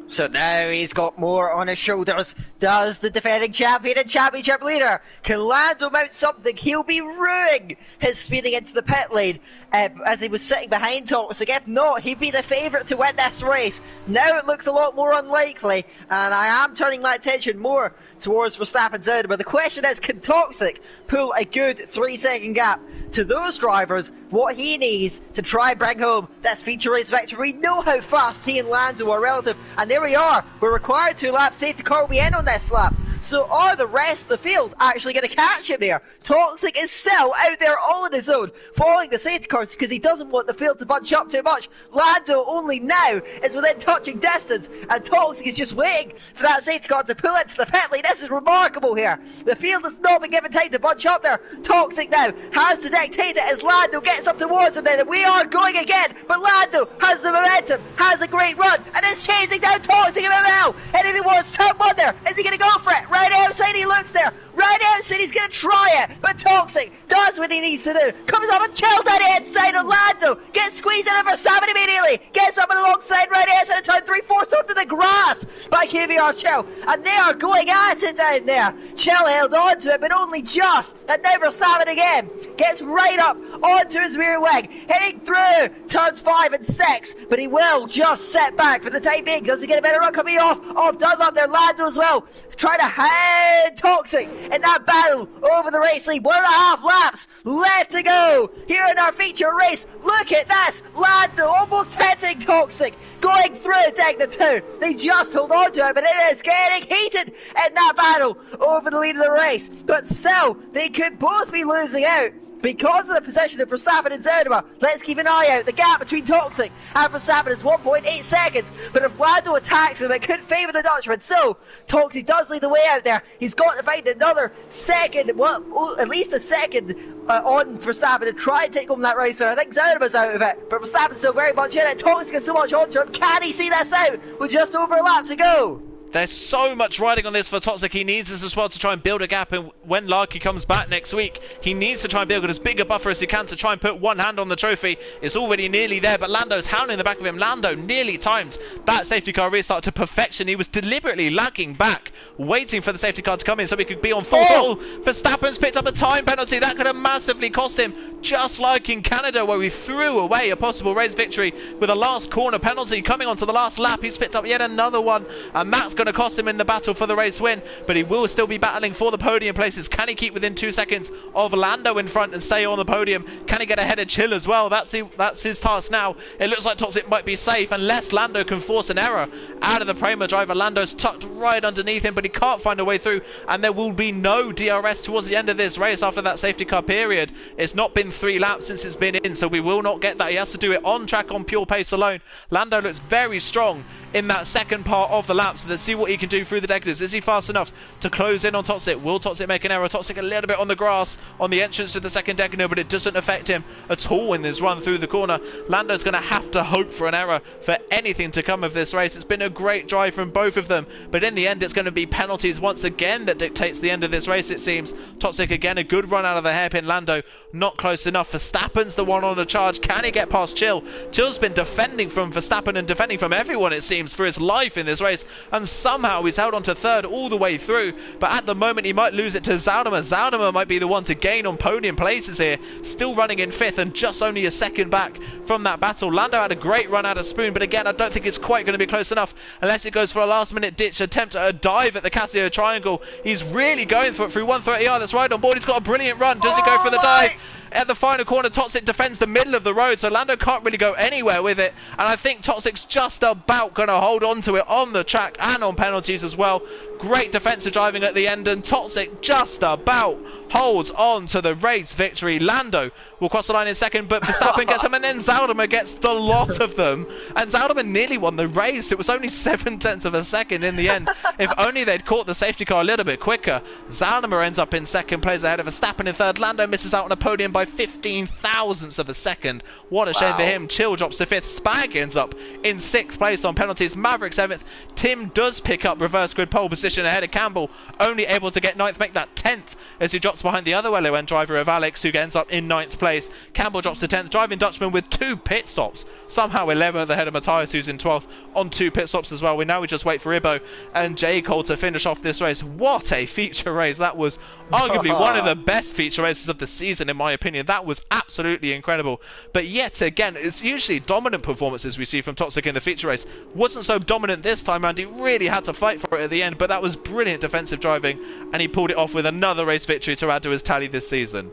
So now he's got more on his shoulders. Does the defending champion and championship leader, can Lando mount something? He'll be ruining his speeding into the pit lane as he was sitting behind Toxic. If not, he'd be the favourite to win this race. Now it looks a lot more unlikely, and I am turning my attention more towards Verstappen's end. But the question is, can Toxic pull a good 3-second gap to those drivers, what he needs to try and bring home this feature race victory? We know how fast he and Lando are relative, and there we are. We're required 2 laps. Safety car will be in on this lap. So are the rest of the field actually going to catch him there? Toxic is still out there all on his own, following the safety cars because he doesn't want the field to bunch up too much. Lando only now is within touching distance, and Toxic is just waiting for that safety car to pull into the pit lane. This is remarkable here. The field has not been given time to bunch up there. Toxic now has to dictate it as Lando gets up towards him then. We are going again, but Lando has the momentum, has a great run, and is chasing down Toxic in the middle. And if he wants turn 1 there, is he going to go for it? Right outside he looks there. Right outside he's going to try it. But Toxic does what he needs to do. Comes up and chills down the inside of Lando. Gets squeezed in for Verstappen immediately. Gets up on the long side right outside of turn 3/4 onto the grass by QBR Chill. And they are going at it down there. Chill held on to it, but only just. And now Verstappen again gets right up onto his rear wing. Hitting through turns 5 and 6. But he will just sit back for the time being. Does he get a better run coming off Dunlop there? Lando as well. Trying to head Toxic in that battle over the race lead. 1.5 laps left to go here in our feature race. Look at this. Lando almost hitting Toxic, going through Degna 2. They just hold on to it, but it is getting heated in that battle over the lead of the race. But still, they could both be losing out because of the position of Verstappen and Zerma. Let's keep an eye out. The gap between Toxic and Verstappen is 1.8 seconds. But if Lando attacks him, it could favour the Dutchman. So, Toxic does lead the way out there. He's got to find another second, well, at least a second on Verstappen to try and take home that race winner. I think Zerma's out of it, but Verstappen's still very much in it. Toxic is so much onto him. Can he see this out with just over a lap to go? There's so much riding on this for Toxic. He needs this as well to try and build a gap, and when Larky comes back next week, he needs to try and build as big a buffer as he can to try and put one hand on the trophy. It's already nearly there, but Lando's hounding the back of him. Lando nearly timed that safety car restart to perfection. He was deliberately lagging back, waiting for the safety car to come in so he could be on full throttle. Verstappen's picked up a time penalty. That could have massively cost him, just like in Canada, where we threw away a possible race victory with a last corner penalty. Coming onto the last lap, he's picked up yet another one, and that's going to cost him in the battle for the race win, but he will still be battling for the podium places. Can he keep within 2 seconds of Lando in front and stay on the podium? Can he get ahead of Chill as well? That's his task now. It looks like Toxic might be safe unless Lando can force an error out of the Prema driver. Lando's tucked right underneath him, but he can't find a way through, and there will be no DRS towards the end of this race after that safety car period. It's not been 3 laps since it's been in, so we will not get that. He has to do it on track on pure pace alone. Lando looks very strong in that second part of the lap, so let's see what he can do through the decadence. Is he fast enough to close in on Toxic? Will Toxic make an error? Toxic a little bit on the grass on the entrance to the second decadence, but it doesn't affect him at all in this run through the corner. Lando's going to have to hope for an error for anything to come of this race. It's been a great drive from both of them, but in the end it's going to be penalties once again that dictates the end of this race, it seems. Toxic again, a good run out of the hairpin. Lando not close enough. Verstappen's the one on the charge. Can he get past Chill? Chill's been defending from Verstappen and defending from everyone, it seems, for his life in this race, and somehow he's held on to third all the way through, but at the moment he might lose it to Zaldimer. Zaldimer might be the one to gain on podium places here, still running in 5th and just only a second back from that battle. Lando had a great run out of Spoon, but again I don't think it's quite going to be close enough unless it goes for a last minute ditch attempt at a dive at the Casio triangle. He's really going for it through 130R. That's right on board. He's got a brilliant run. Does he go for the dive? At the final corner, Toxic defends the middle of the road, so Lando can't really go anywhere with it, and I think Toxic's just about going to hold on to it on the track and on penalties as well. Great defensive driving at the end, and Toxic just about holds on to the race victory. Lando will cross the line in second, but Verstappen gets him, and then Zaldimer gets the lot of them, and Zaldimer nearly won the race. It was only 7/10 of a second in the end. If only they'd caught the safety car a little bit quicker. Zaldimer ends up in second place ahead of Verstappen in third. Lando misses out on a podium by 15 thousandths of a second. What a shame for him. Chill drops to 5th. Spag ends up in 6th place on penalties. Maverick 7th. Tim does pick up reverse grid pole position ahead of Campbell, only able to get 9th, make that 10th as he drops behind the other LON driver of Alex, who ends up in 9th place. Campbell drops to 10th. Driving Dutchman with 2 pit stops, somehow 11th ahead of Matthias, who's in 12th on 2 pit stops as well. We just wait for Ibo and J. Cole to finish off this race. What a feature race. That was arguably one of the best feature races of the season in my opinion. That was absolutely incredible. But yet again, it's usually dominant performances we see from Toxic in the feature race. Wasn't so dominant this time, and he really had to fight for it at the end, but that was brilliant defensive driving, and he pulled it off with another race victory to add to his tally this season.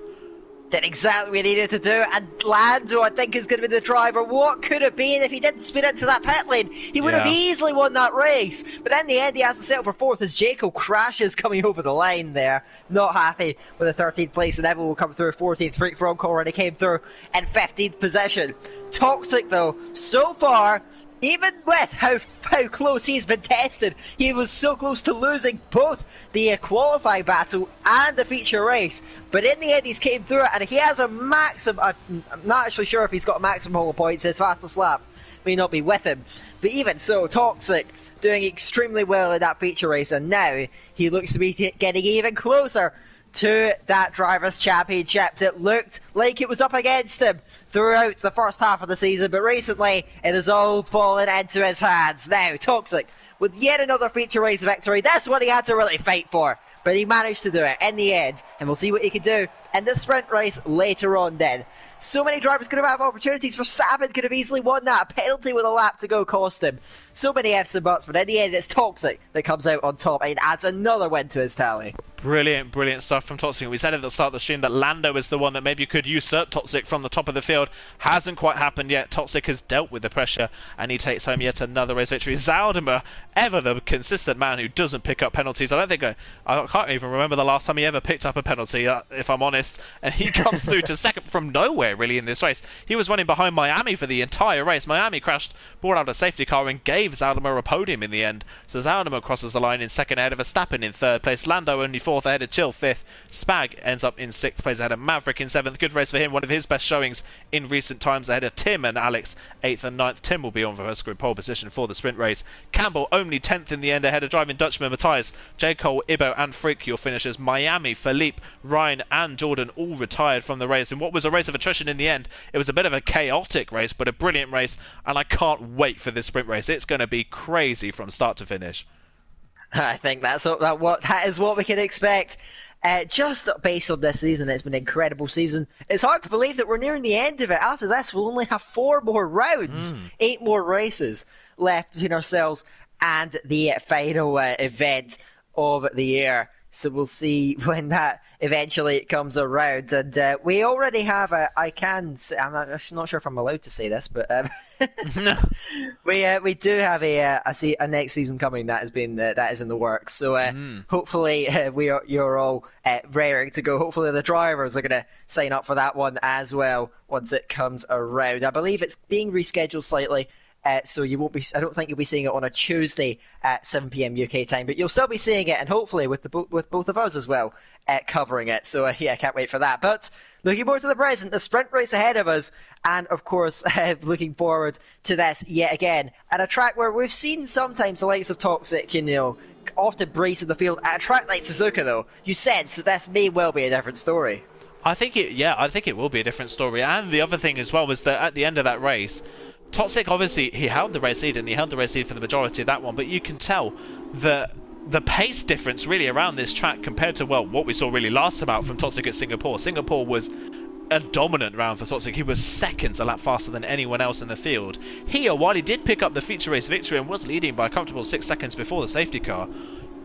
Did exactly what he needed to do, and Lando, I think, is going to be the driver. What could have been if he didn't spin into that pit lane? He would have easily won that race, but in the end he has to settle for 4th as Jaco crashes coming over the line there. Not happy with the 13th place, and Evan will come through 14th. Freak from Cole already came through in 15th position. Toxic, though, so far, even with how close he's been tested, he was so close to losing both the qualifying battle and the feature race. But in the end, he's came through it, and he has a maximum. I'm not actually sure if he's got a maximum hole of points. His fastest lap may not be with him, but even so, Toxic doing extremely well in that feature race, and now he looks to be getting even closer to that Drivers' Championship that looked like it was up against him throughout the first half of the season, but recently it has all fallen into his hands. Now, Toxic, with yet another feature race victory, that's what he had to really fight for, but he managed to do it in the end, and we'll see what he can do in the sprint race later on then. So many drivers could have opportunities. Verstappen could have easily won that. A penalty with a lap to go cost him. So many F's and buts, but in the end it's Toxic that comes out on top and adds another win to his tally. Brilliant, brilliant stuff from Toxic. We said at the start of the stream that Lando is the one that maybe could usurp Toxic from the top of the field. Hasn't quite happened yet. Toxic has dealt with the pressure, and he takes home yet another race victory. Zaldimer, ever the consistent man who doesn't pick up penalties. I can't even remember the last time he ever picked up a penalty, if I'm honest. And he comes through to second from nowhere, really, in this race. He was running behind Miami for the entire race. Miami crashed, brought out a safety car, and gave Zaldimer a podium in the end. So Zaldimer crosses the line in second ahead of Verstappen in third place. Lando only fourth ahead of Chill fifth. Spag ends up in sixth place ahead of Maverick in seventh. Good race for him, one of his best showings in recent times ahead of Tim and Alex eighth and ninth. Tim will be on first group pole position for the sprint race. Campbell only 10th in the end ahead of driving Dutchman Matthias. J. Cole, Ibo and Freak your finishers. Miami, Philippe, Ryan and Jordan all retired from the race in what was a race of attrition in the end. It was a bit of a chaotic race but a brilliant race, and I can't wait for this sprint race. It's going to be crazy from start to finish. I think that is what we can expect. Just based on this season, it's been an incredible season. It's hard to believe that we're nearing the end of it. After this, we'll only have 4 more rounds, 8 more races left between ourselves and the final event of the year. So we'll see when that eventually comes around. And we already have I'm not sure if I'm allowed to say this, but we do have a next season coming that is in the works. So hopefully you're all raring to go. Hopefully the drivers are going to sign up for that one as well once it comes around. I believe it's being rescheduled slightly. So you won't be. I don't think you'll be seeing it on a Tuesday at 7 p.m. UK time, but you'll still be seeing it, and hopefully with both of us as well covering it. So yeah, I can't wait for that. But looking forward to the present, the sprint race ahead of us, and of course looking forward to this yet again at a track where we've seen sometimes the likes of Toxic, often breeze in the field. At a track like Suzuka, though, you sense that this may well be a different story. I think it will be a different story. And the other thing as well was that at the end of that race, Toxic, obviously, he held the race lead, and he held the race lead for the majority of that one, but you can tell that the pace difference really around this track compared to, what we saw really last time out from Toxic at Singapore. Singapore was a dominant round for Toxic. He was seconds a lap faster than anyone else in the field. Here, while he did pick up the feature race victory and was leading by a comfortable 6 seconds before the safety car,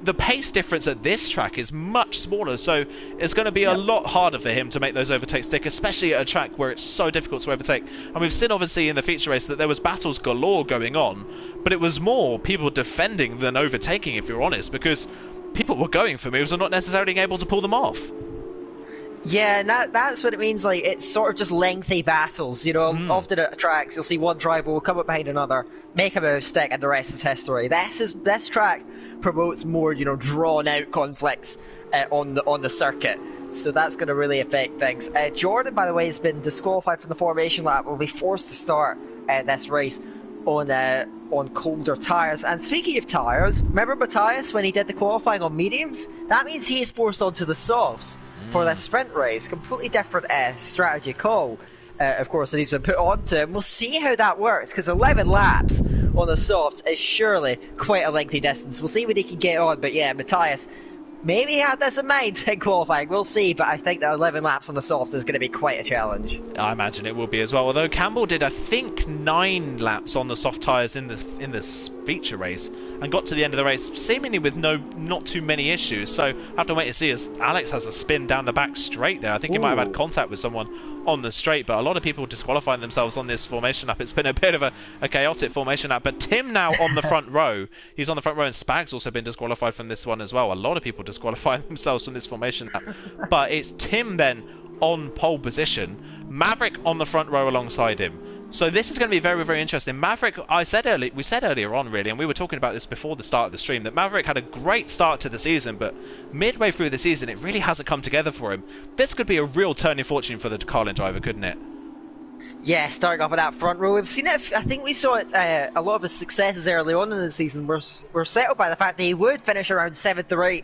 the pace difference at this track is much smaller, so it's going to be a lot harder for him to make those overtakes stick, especially at a track where it's so difficult to overtake. And we've seen obviously in the feature race that there was battles galore going on, but it was more people defending than overtaking, if you're honest, because people were going for moves and not necessarily able to pull them off. Yeah, and that's what it means. Like, it's sort of just lengthy battles. Often at tracks you'll see one driver will come up behind another, make a move, stick, and the rest is history. This track promotes more, drawn out conflicts on the circuit. So that's going to really affect things. Jordan, by the way, has been disqualified from the formation lap. Will be forced to start this race on colder tyres. And speaking of tyres, remember Matthias when he did the qualifying on mediums? That means he is forced onto the softs for this sprint race. Completely different strategy call, of course, that he's been put onto. And we'll see how that works, because 11 laps on the softs is surely quite a lengthy distance. We'll see what he can get on, but yeah, Matthias maybe he had this in mind in qualifying. We'll see, but I think that 11 laps on the softs is going to be quite a challenge. I imagine it will be as well. Although Campbell did, I think, 9 laps on the soft tyres in this feature race and got to the end of the race seemingly with not too many issues. So I have to wait to see as Alex has a spin down the back straight there. I think he might have had contact with someone on the straight, but a lot of people disqualifying themselves on this formation lap. It's been a bit of a chaotic formation lap, but Tim now on the front row. He's on the front row, and Spag's also been disqualified from this one as well. A lot of people disqualifying themselves from this formation lap, but it's Tim then on pole position, Maverick on the front row alongside him. So this is going to be very, very interesting. Maverick, we said earlier on really, and we were talking about this before the start of the stream, that Maverick had a great start to the season, but midway through the season it really hasn't come together for him. This could be a real turning fortune for the Carlin driver, couldn't it? Yeah, starting off with that front row, we've seen it. I think we saw it. A lot of his successes early on in the season were settled by the fact that he would finish around 7th or 8th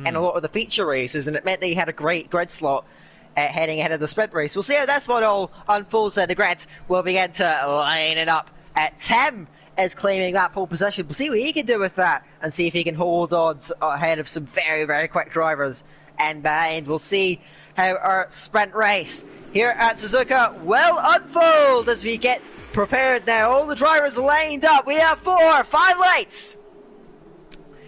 in a lot of the feature races, and it meant that he had a great grid slot heading ahead of the sprint race. We'll see how this one all unfolds. The grid will begin to line it up. Tim is claiming that pole position. We'll see what he can do with that and see if he can hold on ahead of some very, very quick drivers and behind. We'll see how our sprint race here at Suzuka will unfold as we get prepared now. All the drivers lined up. We have 5 lights.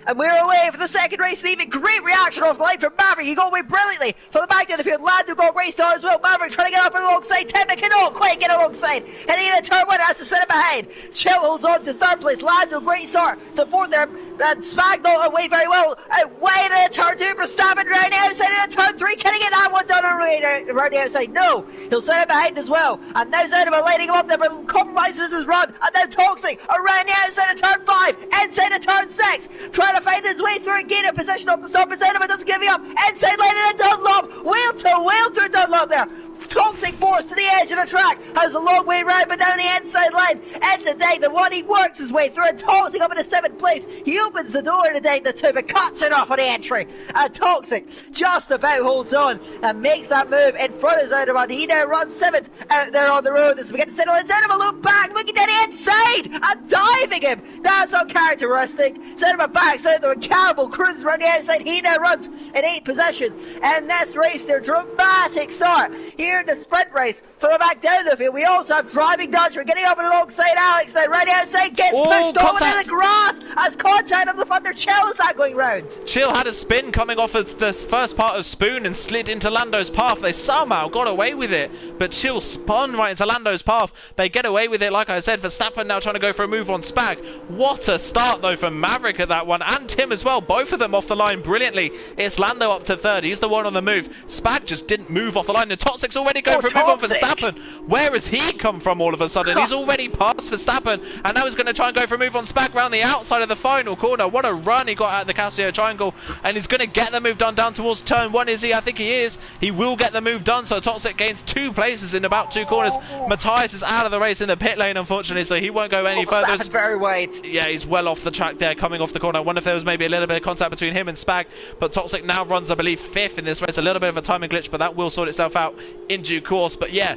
And we're away for the second race. And even great reaction off the line from Maverick. He got away brilliantly from the back down the field. Lando got a great start as well. Maverick trying to get up and alongside Tim, but cannot quite get alongside. Heading into turn one, has to set it behind. Chill holds on to third place. Lando, great start to fourth there. And Spag not away very well. Way into turn two for Verstappen round the outside into turn three. Can he get that one done around the outside? No. He'll set it behind as well. And now Zondervan lighting him up there, but compromises his run. And now Toxic around the outside of turn 5, inside of turn 6, trying to find his way through and gain a position off the stop. But Zondervan doesn't give me up. Inside lane into Dunlop. Wheel to wheel through Dunlop there. Toxic force to the edge of the track, has a long way round, but down the inside line, and today the one he works his way through, and Toxic up in the 7th place. He opens the door today, the 2, but cuts it off on the entry. And Toxic just about holds on and makes that move in front of Zondervan. He now runs 7th out there on the road as we get to settle in. Zondervan look back, looking down the inside and diving him. That's uncharacteristic. Zondervan backs out there, and Campbell cruises around the outside. He now runs in 8th position. And this race, their dramatic start here in the sprint race for the back down the field. We also have driving dodge. We're getting up and alongside Alex now, right outside, gets pushed over in the grass as contact on the front. Their Chill is that going round. Chill had a spin coming off of the first part of Spoon and slid into Lando's path. They somehow got away with it, but Chill spun right into Lando's path. They get away with it, like I said. Verstappen now trying to go for a move on Spag. What a start though from Maverick at that one, and Tim as well. Both of them off the line brilliantly. It's Lando up to third. He's the one on the move. Spag just didn't move off the line. The Toxic's already going for a move on Verstappen. Where has he come from all of a sudden? He's already past Verstappen, and now he's going to try and go for a move on Spag round the outside of the final corner. What a run he got out of the Casio triangle, and he's going to get the move done down towards turn 1, is he? I think he is. He will get the move done, so Toxic gains 2 places in about 2 corners. Matthias is out of the race in the pit lane, unfortunately, so he won't go any further. Very wide. Yeah, he's well off the track there, coming off the corner. I wonder if there was maybe a little bit of contact between him and Spag, but Toxic now runs, I believe, 5th in this race. A little bit of a timing glitch, but that will sort itself out in due course. But yeah,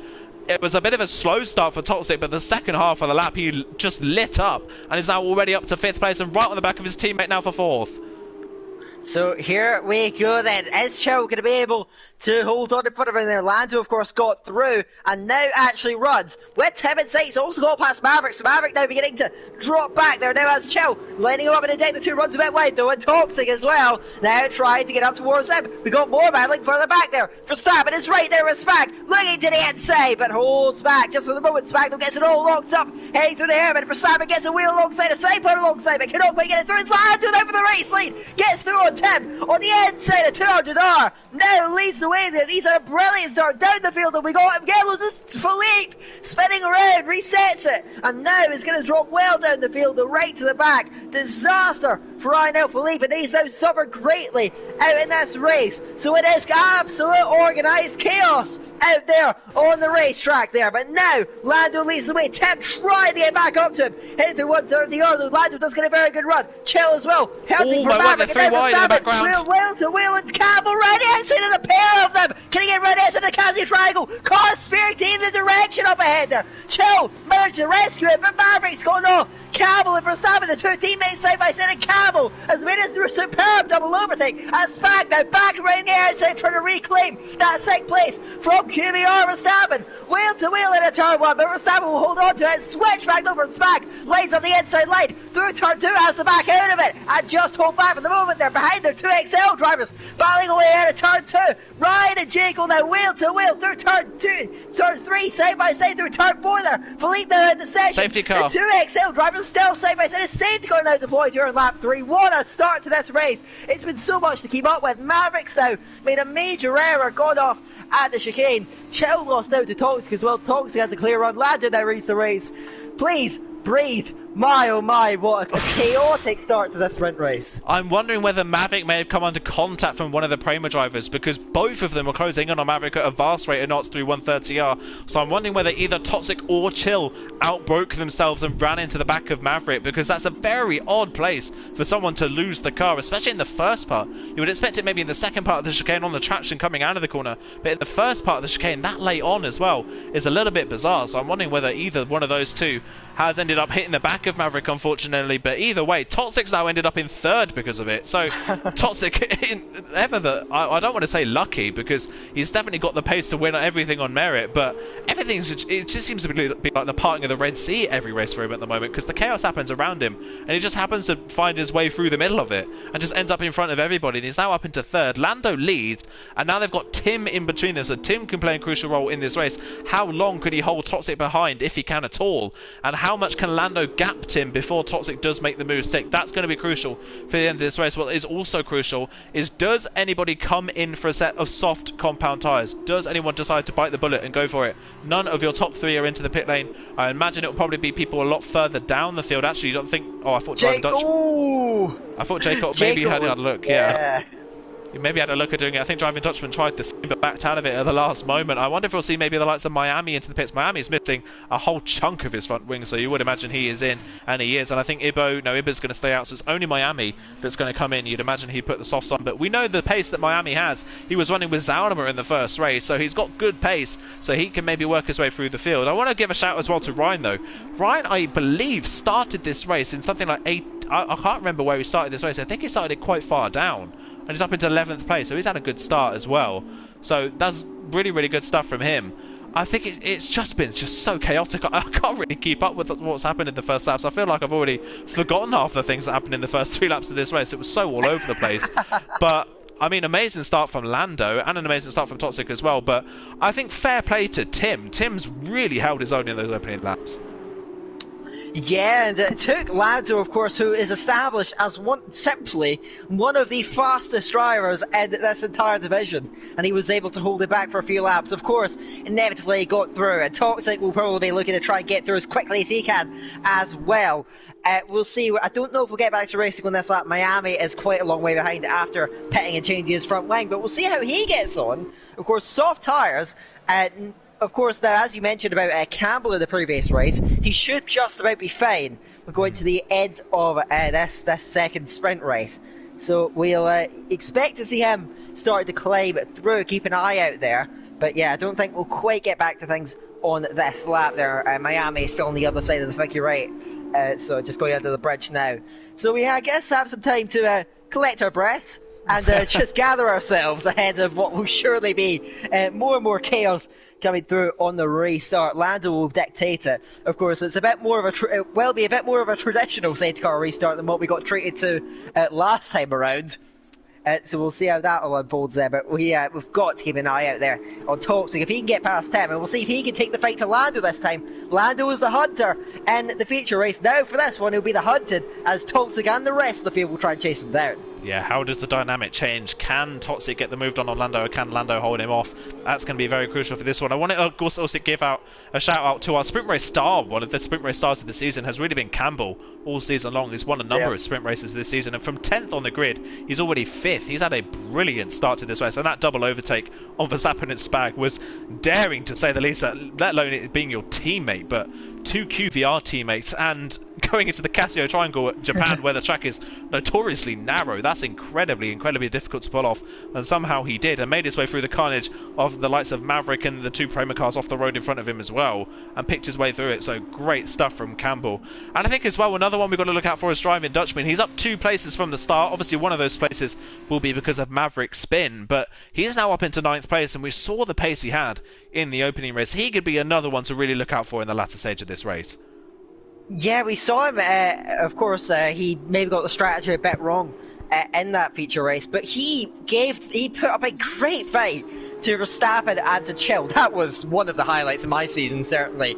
it was a bit of a slow start for Toxic, but the second half of the lap he just lit up and is now already up to 5th place and right on the back of his teammate now for 4th. So here we go then. Is Chill going to be able to hold on in front of him there? Lando, of course, got through and now actually runs with Tim in sight. He's also got past Maverick, so Maverick now beginning to drop back there. Now has Chill lining him up in the deck. The 2 runs a bit wide though, and Toxic as well. Now trying to get up towards him. We got more battling further back there. Verstappen is right there with Spag, looking to the inside, but holds back just for the moment. Spag gets it all locked up, heading through the air, but Verstappen gets a wheel alongside, a side put alongside, but cannot quite get it through. It's Lando there for the race lead. Gets through on Tim on the inside of 200R. Now leads the way there. He's had a brilliant start down the field, and we got him. Gallows is Philippe spinning around, resets it, and now is going to drop well down the field, the right to the back. Disaster for Ryan Philippe, and he's now suffered greatly out in this race. So it is absolute organised chaos out there on the racetrack there. But now Lando leads the way. Tim trying to get back up to him, heading through 130. Lando does get a very good run. Chill as well, helping for Maverick, and now Verstappen wheel to wheel, and Campbell right outside of the pair of them. Can he get right outside the Casio triangle? Cause Spirit in the direction up ahead there. Chill managed to rescue it, but Maverick's gone off. Campbell and Verstappen, the 2 teammates side by side, and Campbell has made it through a superb double overtake. And Spag now back around the outside trying to reclaim that 2nd place from QBR. Verstappen wheel to wheel in a turn 1, but Verstappen will hold on to it, switch back over, and Spag lanes on the inside line through turn 2, has the back out of it, and just hold back for the moment. They're behind their 2XL drivers, battling away out of turn 2. Ryan and Jacob now wheel to wheel through turn 3, side by side through turn 4 there. Philippe now in the second. Safety car. The 2XL drivers still side by side. A safety car now deployed here in lap 3. What a start to this race. It's been so much to keep up with. Mavericks now made a major error, gone off at the chicane. Chill lost out to Toxic as well. Toxic has a clear run. Lando now reads the race. Please breathe. My oh my, what a chaotic start to this sprint race. I'm wondering whether Maverick may have come under contact from one of the Prema drivers, because both of them were closing in on Maverick at a vast rate of knots through 130R. So I'm wondering whether either Toxic or Chill outbroke themselves and ran into the back of Maverick, because that's a very odd place for someone to lose the car, especially in the first part. You would expect it maybe in the second part of the chicane on the traction coming out of the corner, but in the first part of the chicane, that late on as well, is a little bit bizarre. So I'm wondering whether either one of those two has ended up hitting the back back of Maverick, unfortunately, but either way, Toxic's now ended up in third because of it. So Toxic, I don't want to say lucky, because he's definitely got the pace to win everything on merit, but it just seems to be like the parting of the Red Sea every race for him at the moment, because the chaos happens around him, and he just happens to find his way through the middle of it, and just ends up in front of everybody, and he's now up into third. Lando leads, and now they've got Tim in between them, so Tim can play a crucial role in this race. How long could he hold Toxic behind, if he can at all? And how much can Lando gap Tim before Toxic does make the move stick? That's going to be crucial for the end of this race. What is also crucial is, does anybody come in for a set of soft compound tyres? Does anyone decide to bite the bullet and go for it? None of your top three are into the pit lane. I imagine it will probably be people a lot further down the field. Actually, you don't think... Oh, I thought Driving Dutch... I thought Jacob maybe had a look, yeah. He maybe had a look at doing it. I think Driving Dutchman tried the same, but backed out of it at the last moment. I wonder if we'll see maybe the likes of Miami into the pits. Miami's missing a whole chunk of his front wing, so you would imagine he is in, and he is. And I think Ibo's going to stay out, so it's only Miami that's going to come in. You'd imagine he'd put the softs on, but we know the pace that Miami has. He was running with Zaunama in the first race, so he's got good pace, so he can maybe work his way through the field. I want to give a shout as well to Ryan, though. Ryan, I believe, started this race in something like 8... I can't remember where he started this race. I think he started it quite far down, and he's up into 11th place, so he's had a good start as well. So that's really, really good stuff from him. I think it's just been so chaotic. I can't really keep up with what's happened in the first laps. I feel like I've already forgotten half the things that happened in the first 3 laps of this race. It was so all over the place. But I mean, amazing start from Lando, and an amazing start from Toxic as well. But I think fair play to Tim. Tim's really held his own in those opening laps. Yeah, and it took Lando, of course, who is established as simply one of the fastest drivers in this entire division, and he was able to hold it back for a few laps. Of course, inevitably he got through, and Toxic will probably be looking to try and get through as quickly as he can as well. We'll see. I don't know if we'll get back to racing on this lap. Miami is quite a long way behind after pitting and changing his front wing, but we'll see how he gets on. Of course, soft tyres. Of course, now, as you mentioned about Campbell in the previous race, he should just about be fine. We're going to the end of this second sprint race. So we'll expect to see him start to climb through, keep an eye out there. But yeah, I don't think we'll quite get back to things on this lap there. Miami is still on the other side of the figure eight. So just going under the bridge now. So we, I guess, have some time to collect our breaths and just gather ourselves ahead of what will surely be more and more chaos coming through on the restart. Lando will dictate it. Of course, it's a bit more of it will be a bit more of a traditional safety car restart than what we got treated to last time around. So we'll see how that all unfolds there. But we've got to keep an eye out there on Toxic. If he can get past Tim, and we'll see if he can take the fight to Lando this time. Lando is the hunter in the feature race. Now for this one, he'll be the hunted, as Toxic and the rest of the field will try and chase him down. Yeah, how does the dynamic change? Can Toxic get the move done on Lando, or can Lando hold him off? That's going to be very crucial for this one. I want to also give out a shout out to our sprint race star. One of the sprint race stars of the season has really been Campbell all season long. He's won a number of sprint races this season, and from 10th on the grid, he's already 5th. He's had a brilliant start to this race, and that double overtake on Verstappen and Spag was daring, to say the least, let alone it being your teammate, but 2 QVR teammates, and going into the Casio Triangle at Japan where the track is notoriously narrow. That's incredibly difficult to pull off, and somehow he did, and made his way through the carnage of the likes of Maverick and the 2 Prema cars off the road in front of him as well, and picked his way through it. So great stuff from Campbell. And I think as well, another one we've got to look out for is Driving Dutchman. He's up 2 places from the start. Obviously one of those places will be because of Maverick's spin, but he's now up into 9th place, and we saw the pace he had in the opening race. He could be another one to really look out for in the latter stage of this race. Yeah, we saw him, of course, he maybe got the strategy a bit wrong in that feature race, but he put up a great fight to Verstappen and to Chill. That was one of the highlights of my season, certainly.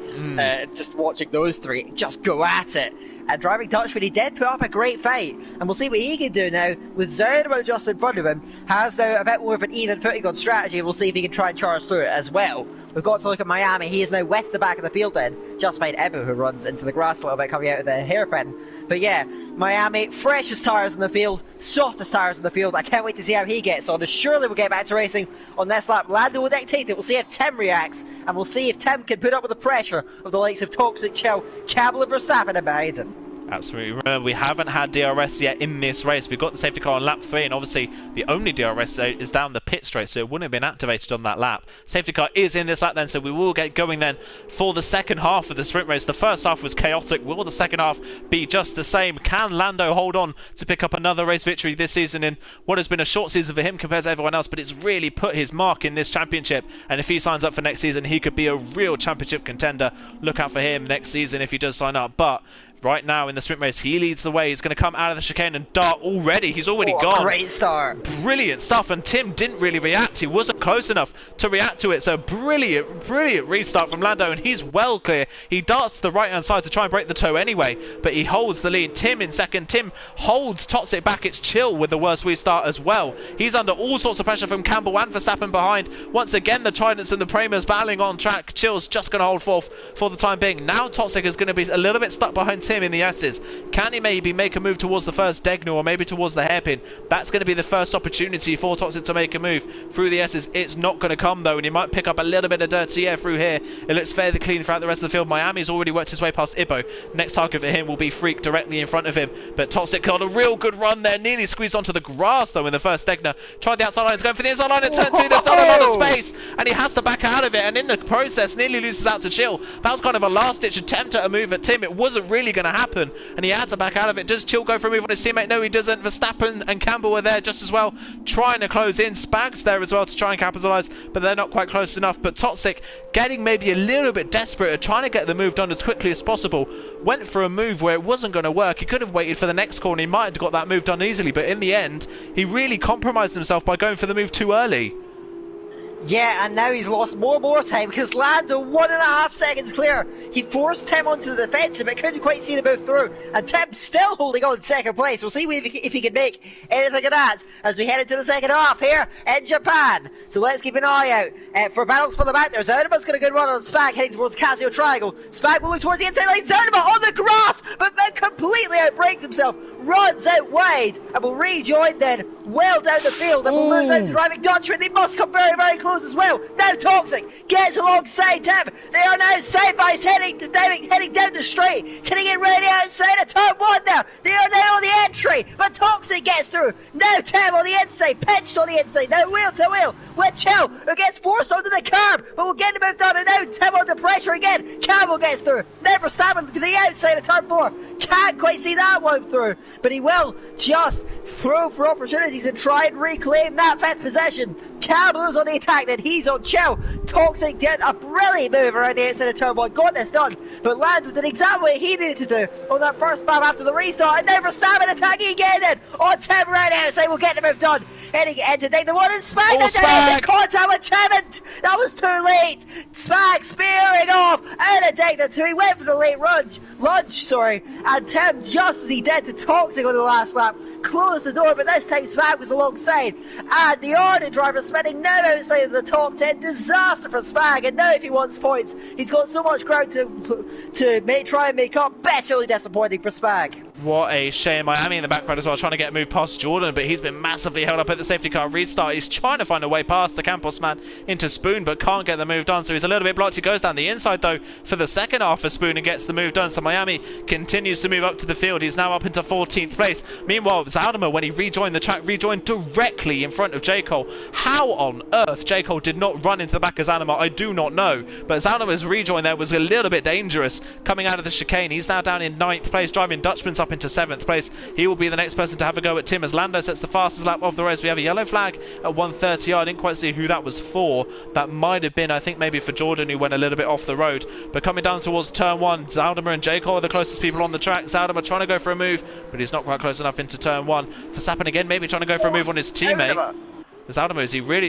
Just watching those 3 just go at it. And Driving Dutchman, he did put up a great fight, and we'll see what he can do now with Zaunama just in front of him. Has now a bit more of an even footing on strategy, and we'll see if he can try and charge through it as well. We've got to look at Miami. He is now with the back of the field then, just behind Ebu, who runs into the grass a little bit coming out of the hairpin. But yeah, Miami, freshest tyres in the field, softest tyres in the field. I can't wait to see how he gets on. Surely we'll get back to racing on this lap. Lando will dictate it. We'll see if Tim reacts, and we'll see if Tim can put up with the pressure of the likes of Toxic, Chill, Campbell and Verstappen and behind him. Absolutely. Remember, we haven't had DRS yet in this race. We've got the safety car on lap 3, and obviously the only DRS is down the pit pit straight, so it wouldn't have been activated on that lap. Safety car is in this lap then, so we will get going then for the second half of the sprint race. The first half was chaotic. Will the second half be just the same? Can Lando hold on to pick up another race victory this season in what has been a short season for him compared to everyone else, but it's really put his mark in this championship, and if he signs up for next season, he could be a real championship contender. Look out for him next season if he does sign up. But right now in the sprint race, he leads the way. He's going to come out of the chicane and dart already. He's already gone. Great start. Brilliant stuff. And Tim didn't really react. He wasn't close enough to react to it. So brilliant, brilliant restart from Lando. And he's well clear. He darts to the right-hand side to try and break the toe anyway. But he holds the lead. Tim in second. Tim holds Toxic back. It's Chill with the worst restart as well. He's under all sorts of pressure from Campbell and Verstappen behind. Once again, the Tridents and the Premers battling on track. Chill's just going to hold forth for the time being. Now Toxic is going to be a little bit stuck behind Tim in the S's. Can he maybe make a move towards the first Degner or maybe towards the hairpin? That's going to be the first opportunity for Toxic to make a move through the S's. It's not going to come though, and he might pick up a little bit of dirty air through here. It looks fairly clean throughout the rest of the field. Miami's already worked his way past Ibo. Next target for him will be Freak directly in front of him, but Toxic got a real good run there. Nearly squeezed onto the grass though in the first Degner. Tried the outside line, he's going for the inside line at turn 2. There's not a lot of space, and he has to back out of it, and in the process nearly loses out to Chill. That was kind of a last-ditch attempt at a move at Tim. It wasn't really going to happen, and he had to back out of it. Does Chill go for a move on his teammate? No, he doesn't. Verstappen and Campbell were there just as well, trying to close in. Spag's there as well to try and capitalise, but they're not quite close enough. But Toxic getting maybe a little bit desperate at trying to get the move done as quickly as possible. Went for a move where it wasn't going to work. He could have waited for the next corner. He might have got that move done easily, but in the end, he really compromised himself by going for the move too early. Yeah, and now he's lost more time because Lando 1.5 seconds clear. He forced Tim onto the defensive but couldn't quite see the move through. And Tim's still holding on in second place. We'll see if he can make anything of that as we head into the second half here in Japan. So let's keep an eye out for battles for the back there. Zernima's got a good run on Spag heading towards Casio Triangle. Spag will look towards the inside lane. Zernima on the grass, but then completely outbrakes himself. Runs out wide and will rejoin then well down the field and will lose out to driving Dutchman. They must come very, very close as well. Now Toxic gets alongside Tim. They are now side by side heading down the straight. Can he get ready outside of turn 1 now? They are now on the entry, but Toxic gets through. Now Tim on the inside, pitched on the inside. Now wheel to wheel with Chill, who gets forced onto the curb, but will get the move done. And now Tim under pressure again. Campbell gets through. Never stabbing to the outside of turn 4. Can't quite see that one through, but he will just throw for opportunities and try and reclaim that 5th possession. Campbell's on the attack, then he's on Chill. Toxic did a brilliant move around the outside of turn 1, got this done, but Lando did exactly what he needed to do on that first lap after the restart, and never stabbing attacking again then on Tim right outside. Will get the move done. Heading into take the one and Spag. Spag! Contact with Chevant. That was too late. Spag spearing off out of take the 2. He went for the late lunge, and Tim, just as he did to Toxic on the last lap, closed the door, but this time Spag was alongside, and the Arden driver spinning now outside of the top 10. Disaster for Spag, and now if he wants points, he's got so much ground to try and make up. Bitterly disappointing for Spag. What a shame. Miami in the background as well, trying to get a move past Jordan, but he's been massively held up at the safety car restart. He's trying to find a way past the Campos man into Spoon, but can't get the move done, so he's a little bit blocked. He goes down the inside though for the second half for Spoon and gets the move done, so Miami continues to move up to the field. He's now up into 14th place. Meanwhile, Zaldimer, when he rejoined the track, rejoined directly in front of J. Cole. How on earth J. Cole did not run into the back of Zaldimer, I do not know, but Zaldimer's rejoin there was a little bit dangerous coming out of the chicane. He's now down in 9th place, driving Dutchman's up into 7th place. He will be the next person to have a go at Tim as Lando sets the fastest lap of the race. We have a yellow flag at 1:30. I didn't quite see who that was for. That might have been, I think, maybe for Jordan, who went a little bit off the road. But coming down towards turn 1, Zaldimer and J. Cole are the closest people on the track. Zaldimer trying to go for a move, but he's not quite close enough into turn 1. Verstappen again, maybe trying to go for a move on his teammate. Zaldimer,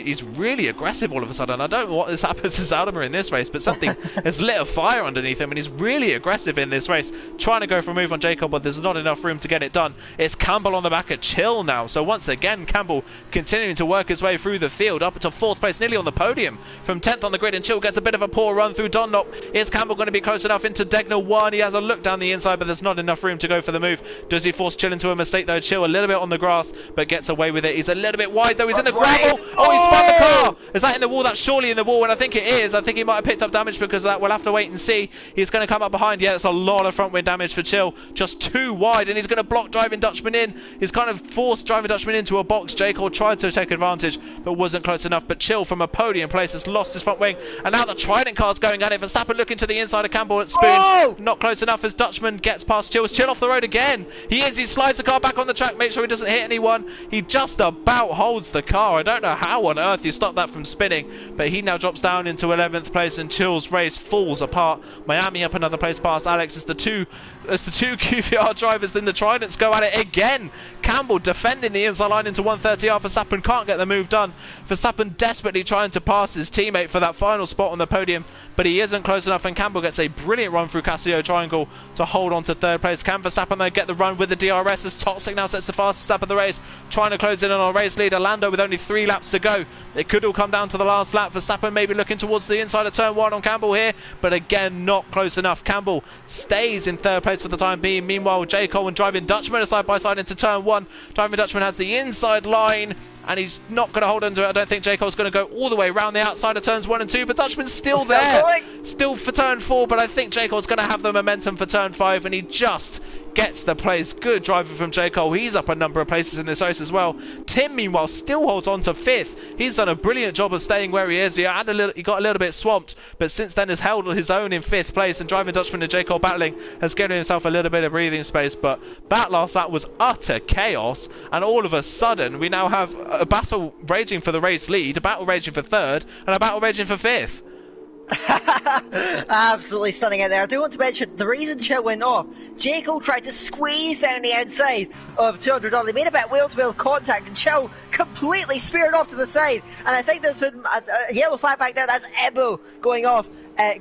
he's really aggressive all of a sudden. I don't know what has happened to Zaldimer in this race, but something has lit a fire underneath him, and he's really aggressive in this race, trying to go for a move on Jacob, but there's not enough room to get it done. It's Campbell on the back of Chill now, so once again Campbell continuing to work his way through the field up to 4th place, nearly on the podium from 10th on the grid, and Chill gets a bit of a poor run through Dunlop. Is Campbell going to be close enough into Degner 1? He has a look down the inside, but there's not enough room to go for the move. Does he force Chill into a mistake though? Chill a little bit on the grass, but gets away with it. He's a little bit wide though. He's in the Rebel. Oh, he spun the car. Is that in the wall? That's surely in the wall, and I think it is. I think he might have picked up damage because of that. We'll have to wait and see. He's going to come up behind. Yeah, it's a lot of front wing damage for Chill. Just too wide, and he's going to block Driving Dutchman in. He's kind of forced Driving Dutchman into a box. J. Cole tried to take advantage, but wasn't close enough. But Chill from a podium place has lost his front wing, and now the Trident car's going at it. Verstappen looking to the inside of Campbell at Spoon. Not close enough as Dutchman gets past Chill. Is Chill off the road again? He is. He slides the car back on the track, make sure he doesn't hit anyone. He just about holds the car. I don't know how on earth he stopped that from spinning, but he now drops down into 11th place, and Chill's race falls apart. Miami up another place past Alex as the two QVR drivers. Then the Tridents go at it again. Campbell defending the inside line into 130R. Verstappen can't get the move done. Verstappen desperately trying to pass his teammate for that final spot on the podium, but he isn't close enough, and Campbell gets a brilliant run through Casio Triangle to hold on to third place. Can Verstappen though get the run with the DRS as Toxic now sets the fastest lap of the race, trying to close in on our race leader Lando with only 3 laps to go. It could all come down to the last lap. Verstappen maybe looking towards the inside of turn 1 on Campbell here, but again not close enough. Campbell stays in third place for the time being. Meanwhile, J. Cole and Driving Dutchman are side by side into turn 1. Driving Dutchman has the inside line, and he's not going to hold onto it. I don't think J. Cole's going to go all the way around the outside of turns 1 and 2, but Dutchman's still there. Still for turn 4, but I think J. Cole's going to have the momentum for turn 5, and he just gets the place. Good driving from J. Cole. He's up a number of places in this race as well. Tim, meanwhile, still holds on to 5th. He's done a brilliant job of staying where he is. He got a little bit swamped, but since then has held his own in 5th place, and Driving Dutchman and J. Cole battling has given himself a little bit of breathing space. But that last lap was utter chaos, and all of a sudden we now have a battle raging for the race lead, a battle raging for 3rd, and a battle raging for 5th. Absolutely stunning out there. I do want to mention the reason Chill went off. J. Cole tried to squeeze down the outside of $200. They made a bit of wheel-to-wheel contact, and Chill completely speared off to the side. And I think there's been a yellow flag back there. That's Ebo going off,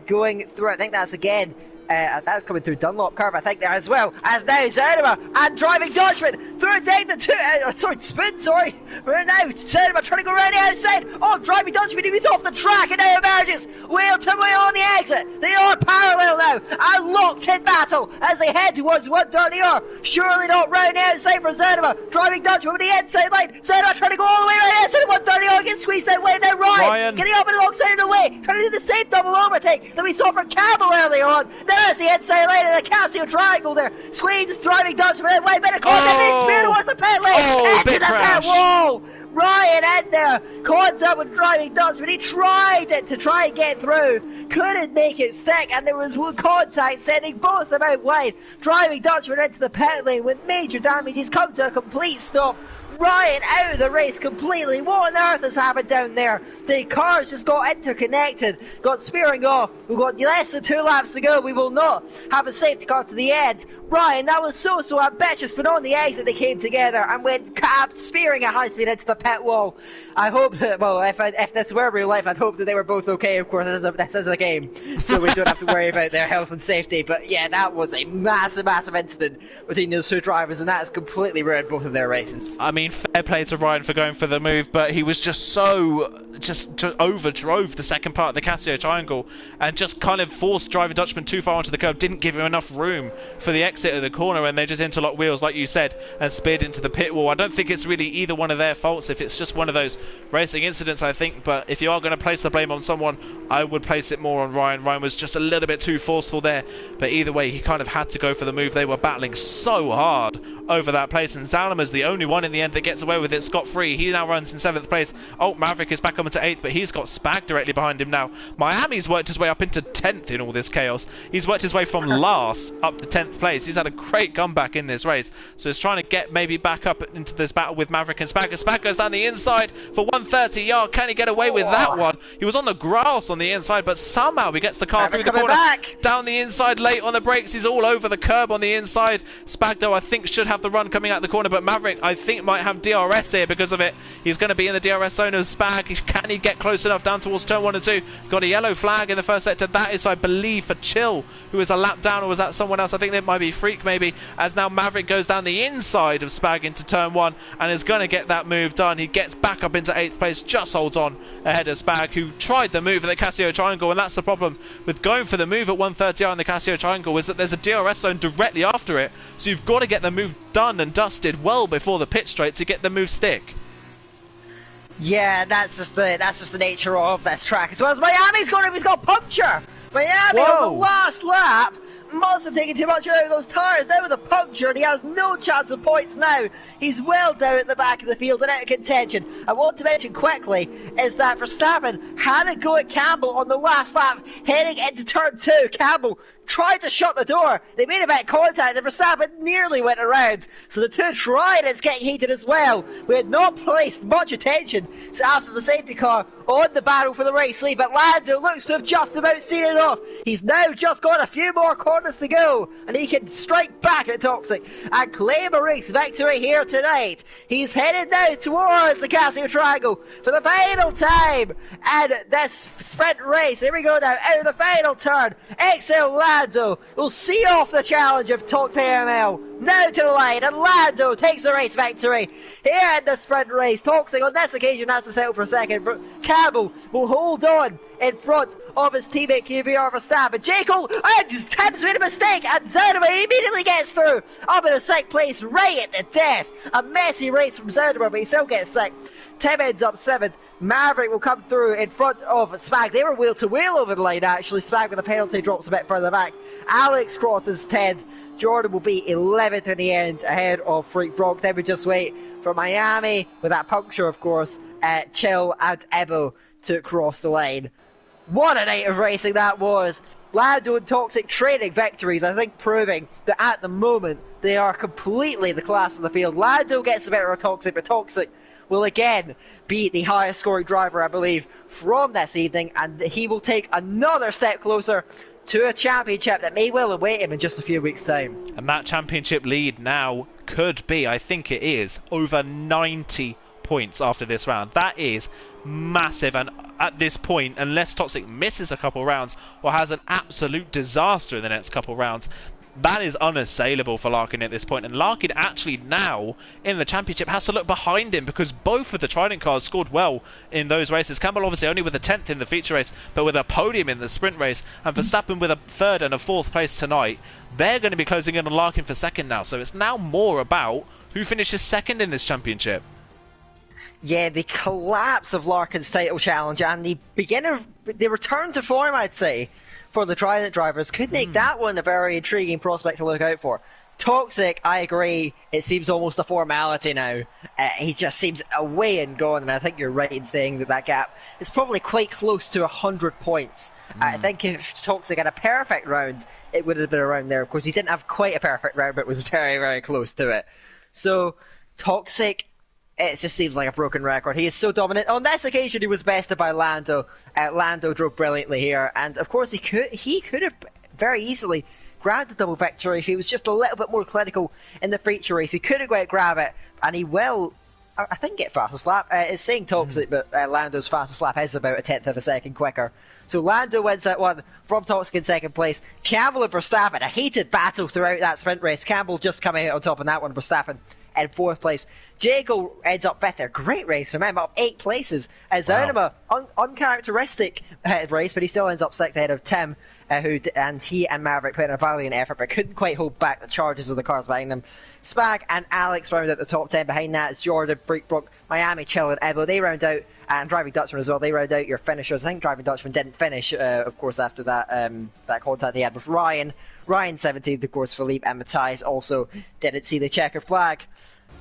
going through. I think that's again. That's coming through Dunlop curve, I think, there as well. As now Zanima and Driving Dutchman through down the Spoon, sorry. We're now Zanima trying to go around the outside. Oh, Driving Dutchman, he was off the track and now emerges. Wheel to wheel on the exit. They are parallel now and locked in battle as they head towards 130R. Surely not round the outside for Zanima. Driving Dutchman with the inside line. Zanima trying to go all the way around the outside of 130R. Getting squeezed that way now. Ryan getting up and alongside of the way. Trying to do the same double overtake that we saw from Campbell earlier on. There's the inside lane of the Casio Triangle there. Squeezes Driving Dutchman. Way better call than spear towards the pit lane. Into the pit wall. Ryan in there. Caught up with Driving Dutchman. He tried it to try and get through. Couldn't make it stick, and there was one contact sending both of them out wide. Driving Dutchman into the pit lane with major damage. He's come to a complete stop. Ryan out of the race completely. What on earth has happened down there? The cars just got interconnected, got spearing off. We've got less than 2 laps to go. We will not have a safety car to the end. Ryan, that was so ambitious, but on the exit they came together and went spearing at high speed into the pit wall. I hope that, well, if this were real life, I'd hope that they were both okay. Of course, this is a game, so we don't have to worry about their health and safety. But yeah, that was a massive incident between those 2 drivers, and that has completely ruined both of their races. I mean, fair play to Ryan for going for the move, but he was just overdrove the second part of the Casio Triangle and just kind of forced Driving Dutchman too far onto the curb, didn't give him enough room for the exit of the corner, and they just interlocked wheels, like you said, and speared into the pit wall. I don't think it's really either one of their faults if it's just one of those racing incidents, I think, but if you are going to place the blame on someone, I would place it more on Ryan. Ryan was just a little bit too forceful there, but either way, he kind of had to go for the move. They were battling so hard over that place, and Zalima's the only one in the end that gets away with it scot-free. He now runs in 7th place. Alt Maverick is back up into 8th, but he's got Spag directly behind him now. Miami's worked his way up into 10th in all this chaos. He's worked his way from last up to 10th place. He's had a great comeback in this race, so he's trying to get maybe back up into this battle with Maverick and Spag. Spag goes down the inside for 130R. Can he get away with that one? He was on the grass on the inside, but somehow he gets the car through the corner. Down the inside, late on the brakes. He's all over the curb on the inside. Spag, though, I think should have the run coming out the corner, but Maverick, I think, might have DRS here because of it. He's going to be in the DRS zone of Spag. Can he get close enough down towards turn 1 and 2? Got a yellow flag in the first sector. That is, I believe, for Chill, who is a lap down, or was that someone else? I think that might be Freak, maybe, as now Maverick goes down the inside of Spag into turn 1 and is going to get that move done. He gets back up into 8th place, just holds on ahead of Spag, who tried the move at the Casio Triangle, and that's the problem with going for the move at 130R in the Casio Triangle, is that there's a DRS zone directly after it, so you've got to get the move done and dusted well before the pit straight to get the move stick. Yeah, that's just the nature of this track. As well as Miami's got puncture. Miami on the last lap must have taken too much out of those tyres. Now with a puncture, and he has no chance of points now. He's well down at the back of the field and out of contention. I want to mention quickly is that Verstappen had a go at Campbell on the last lap, heading into turn 2. Campbell tried to shut the door. They made a bit of contact and Verstappen nearly went around. So the two tried, and it's getting heated as well. We had not placed much attention after the safety car on the battle for the race lead, but Lando looks to have just about seen it off. He's now just got a few more corners to go, and he can strike back at Toxic and claim a race victory here tonight. He's headed now towards the Casio Triangle for the final time and this sprint race. Here we go now, out of the final turn. Excel Lando will see off the challenge of Toxic AML. Now to the line, and Lando takes the race victory here in the sprint race. Toxic on this occasion has to settle for second, but Campbell will hold on in front of his teammate QVR Verstappen. Jekyll and Tim's made a mistake, and Zoudema immediately gets through up in a sick place, right at the death. A messy race from Zoudema, but he still gets sick. Tim ends up 7th. Maverick will come through in front of Spag. They were wheel to wheel over the line actually. Spag with a penalty drops a bit further back. Alex crosses 10th. Jordan will be 11th in the end, ahead of Freak Frog. Then we just wait for Miami, with that puncture of course, Chill and Ebo to cross the line. What a night of racing that was! Lando and Toxic trading victories, I think proving that at the moment they are completely the class of the field. Lando gets the better of Toxic, but Toxic will again be the highest scoring driver, I believe, from this evening, and he will take another step closer to a championship that may well await him in just a few weeks' time. And that championship lead now could be, I think it is, over 90 points after this round. That is massive, and at this point, unless Toxic misses a couple rounds or has an absolute disaster in the next couple rounds, that is unassailable for Larkin at this point. And Larkin actually now in the championship has to look behind him, because both of the Trident cars scored well in those races. Campbell obviously only with a 10th in the feature race, but with a podium in the sprint race, and Verstappen with a 3rd and a 4th place tonight. They're going to be closing in on Larkin for 2nd now, so it's now more about who finishes 2nd in this championship. Yeah, the collapse of Larkin's title challenge and the return to form, I'd say, for the Trident drivers could make that one a very intriguing prospect to look out for. Toxic, I agree, it seems almost a formality now. He just seems away and gone, and I think you're right in saying that gap is probably quite close to 100 points. I think if Toxic had a perfect round, it would have been around there. Of course, he didn't have quite a perfect round, but was very, very close to it. So, Toxic, it just seems like a broken record. He is so dominant. On this occasion, he was bested by Lando. Lando drove brilliantly here, and of course, he could have very easily grabbed a double victory if he was just a little bit more clinical in the feature race. He could have gone to grab it, and he will, I think, get fastest lap. It's saying Toxic, but Lando's fastest lap is about a 10th of a second quicker. So Lando wins that one from Toxic in 2nd place. Campbell and Verstappen, a heated battle throughout that sprint race. Campbell just coming out on top in that one. Verstappen in 4th place. Jago ends up 5th there. Great race, remember, up 8 places. Zoudema, uncharacteristic race, but he still ends up 6th ahead of Tim, he and Maverick put in a valiant effort, but couldn't quite hold back the charges of the cars behind them. Spag and Alex round out the top 10. Behind that is Jordan, Freak Brook, Miami, Chill, and Ebo. They round out, and Driving Dutchman as well, they round out your finishers. I think Driving Dutchman didn't finish, of course, after that contact he had with Ryan. Ryan 17th, of course, Philippe and Matthias also didn't see the checker flag.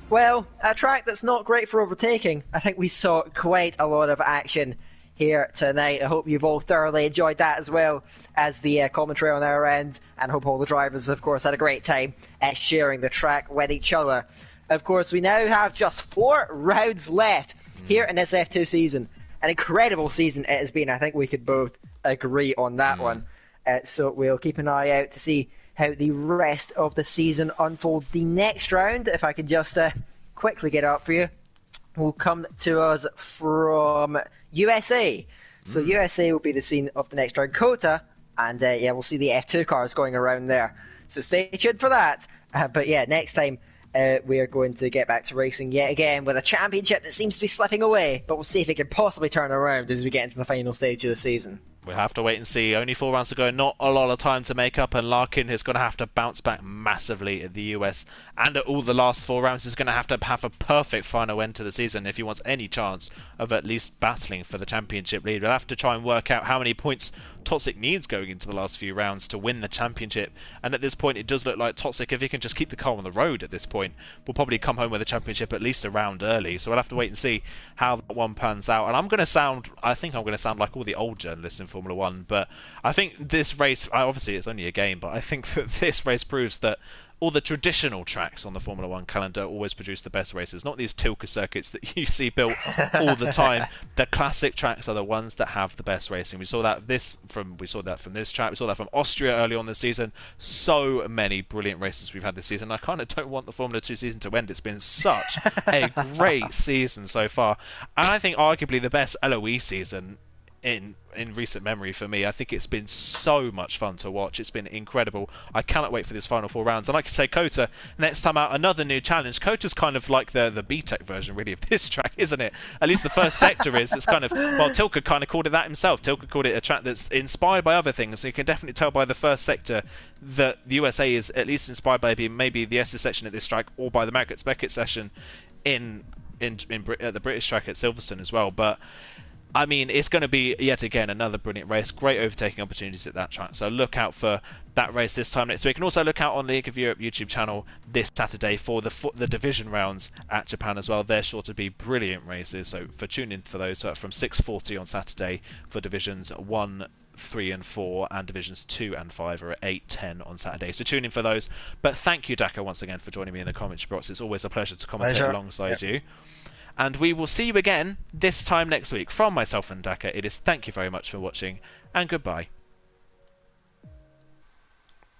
Well, a track that's not great for overtaking. I think we saw quite a lot of action here tonight. I hope you've all thoroughly enjoyed that, as well as the commentary on our end, and hope all the drivers, of course, had a great time sharing the track with each other. Of course, we now have just 4 rounds left here in this F2 season. An incredible season it has been. I think we could both agree on that one. So we'll keep an eye out to see how the rest of the season unfolds. The next round, if I can just quickly get it up for you, will come to us from USA. So USA will be the scene of the next round. Kota, and we'll see the F2 cars going around there. So stay tuned for that. But yeah, next time we are going to get back to racing yet again with a championship that seems to be slipping away. But we'll see if it can possibly turn around as we get into the final stage of the season. We'll have to wait and see. Only 4 rounds to go, not a lot of time to make up, and Larkin is going to have to bounce back massively at the US and at all the last 4 rounds. He's going to have a perfect final end to the season if he wants any chance of at least battling for the championship lead. We'll have to try and work out how many points Toxic needs going into the last few rounds to win the championship. And at this point, it does look like Toxic, if he can just keep the car on the road at this point, will probably come home with the championship at least a round early. So we'll have to wait and see how that one pans out. And I think I'm going to sound like all the old journalists in Formula 1, but I think this race, obviously it's only a game, but I think that this race proves that all the traditional tracks on the Formula 1 calendar always produce the best races, not these Tilke circuits that you see built all the time. The classic tracks are the ones that have the best racing. We saw that from this track, we saw that from Austria early on this season. So many brilliant races we've had this season. I kind of don't want the Formula 2 season to end. It's been such a great season so far, and I think arguably the best LOE season in recent memory for me. I think it's been so much fun to watch. It's been incredible. I cannot wait for this final 4 rounds. And like I say, COTA, next time out, another new challenge. COTA's kind of like the BTEC version, really, of this track, isn't it? At least the first sector is. It's kind of, well, Tilke kind of called it that himself. Tilke called it a track that's inspired by other things. So you can definitely tell by the first sector that the USA is at least inspired by maybe the SS section at this track, or by the Margaret Beckett session at the British track at Silverstone as well. But I mean, it's going to be, yet again, another brilliant race. Great overtaking opportunities at that track. So look out for that race this time next week. And also look out on League of Europe YouTube channel this Saturday for the division rounds at Japan as well. They're sure to be brilliant races. So tune in for those from 6:40 on Saturday for divisions 1, 3 and 4, and divisions 2 and 5 are at 8:10 on Saturday. So tune in for those. But thank you, Daka, once again for joining me in the commentary box. It's always a pleasure to commentate alongside you. And we will see you again this time next week. From myself and Daka, it is thank you very much for watching, and goodbye.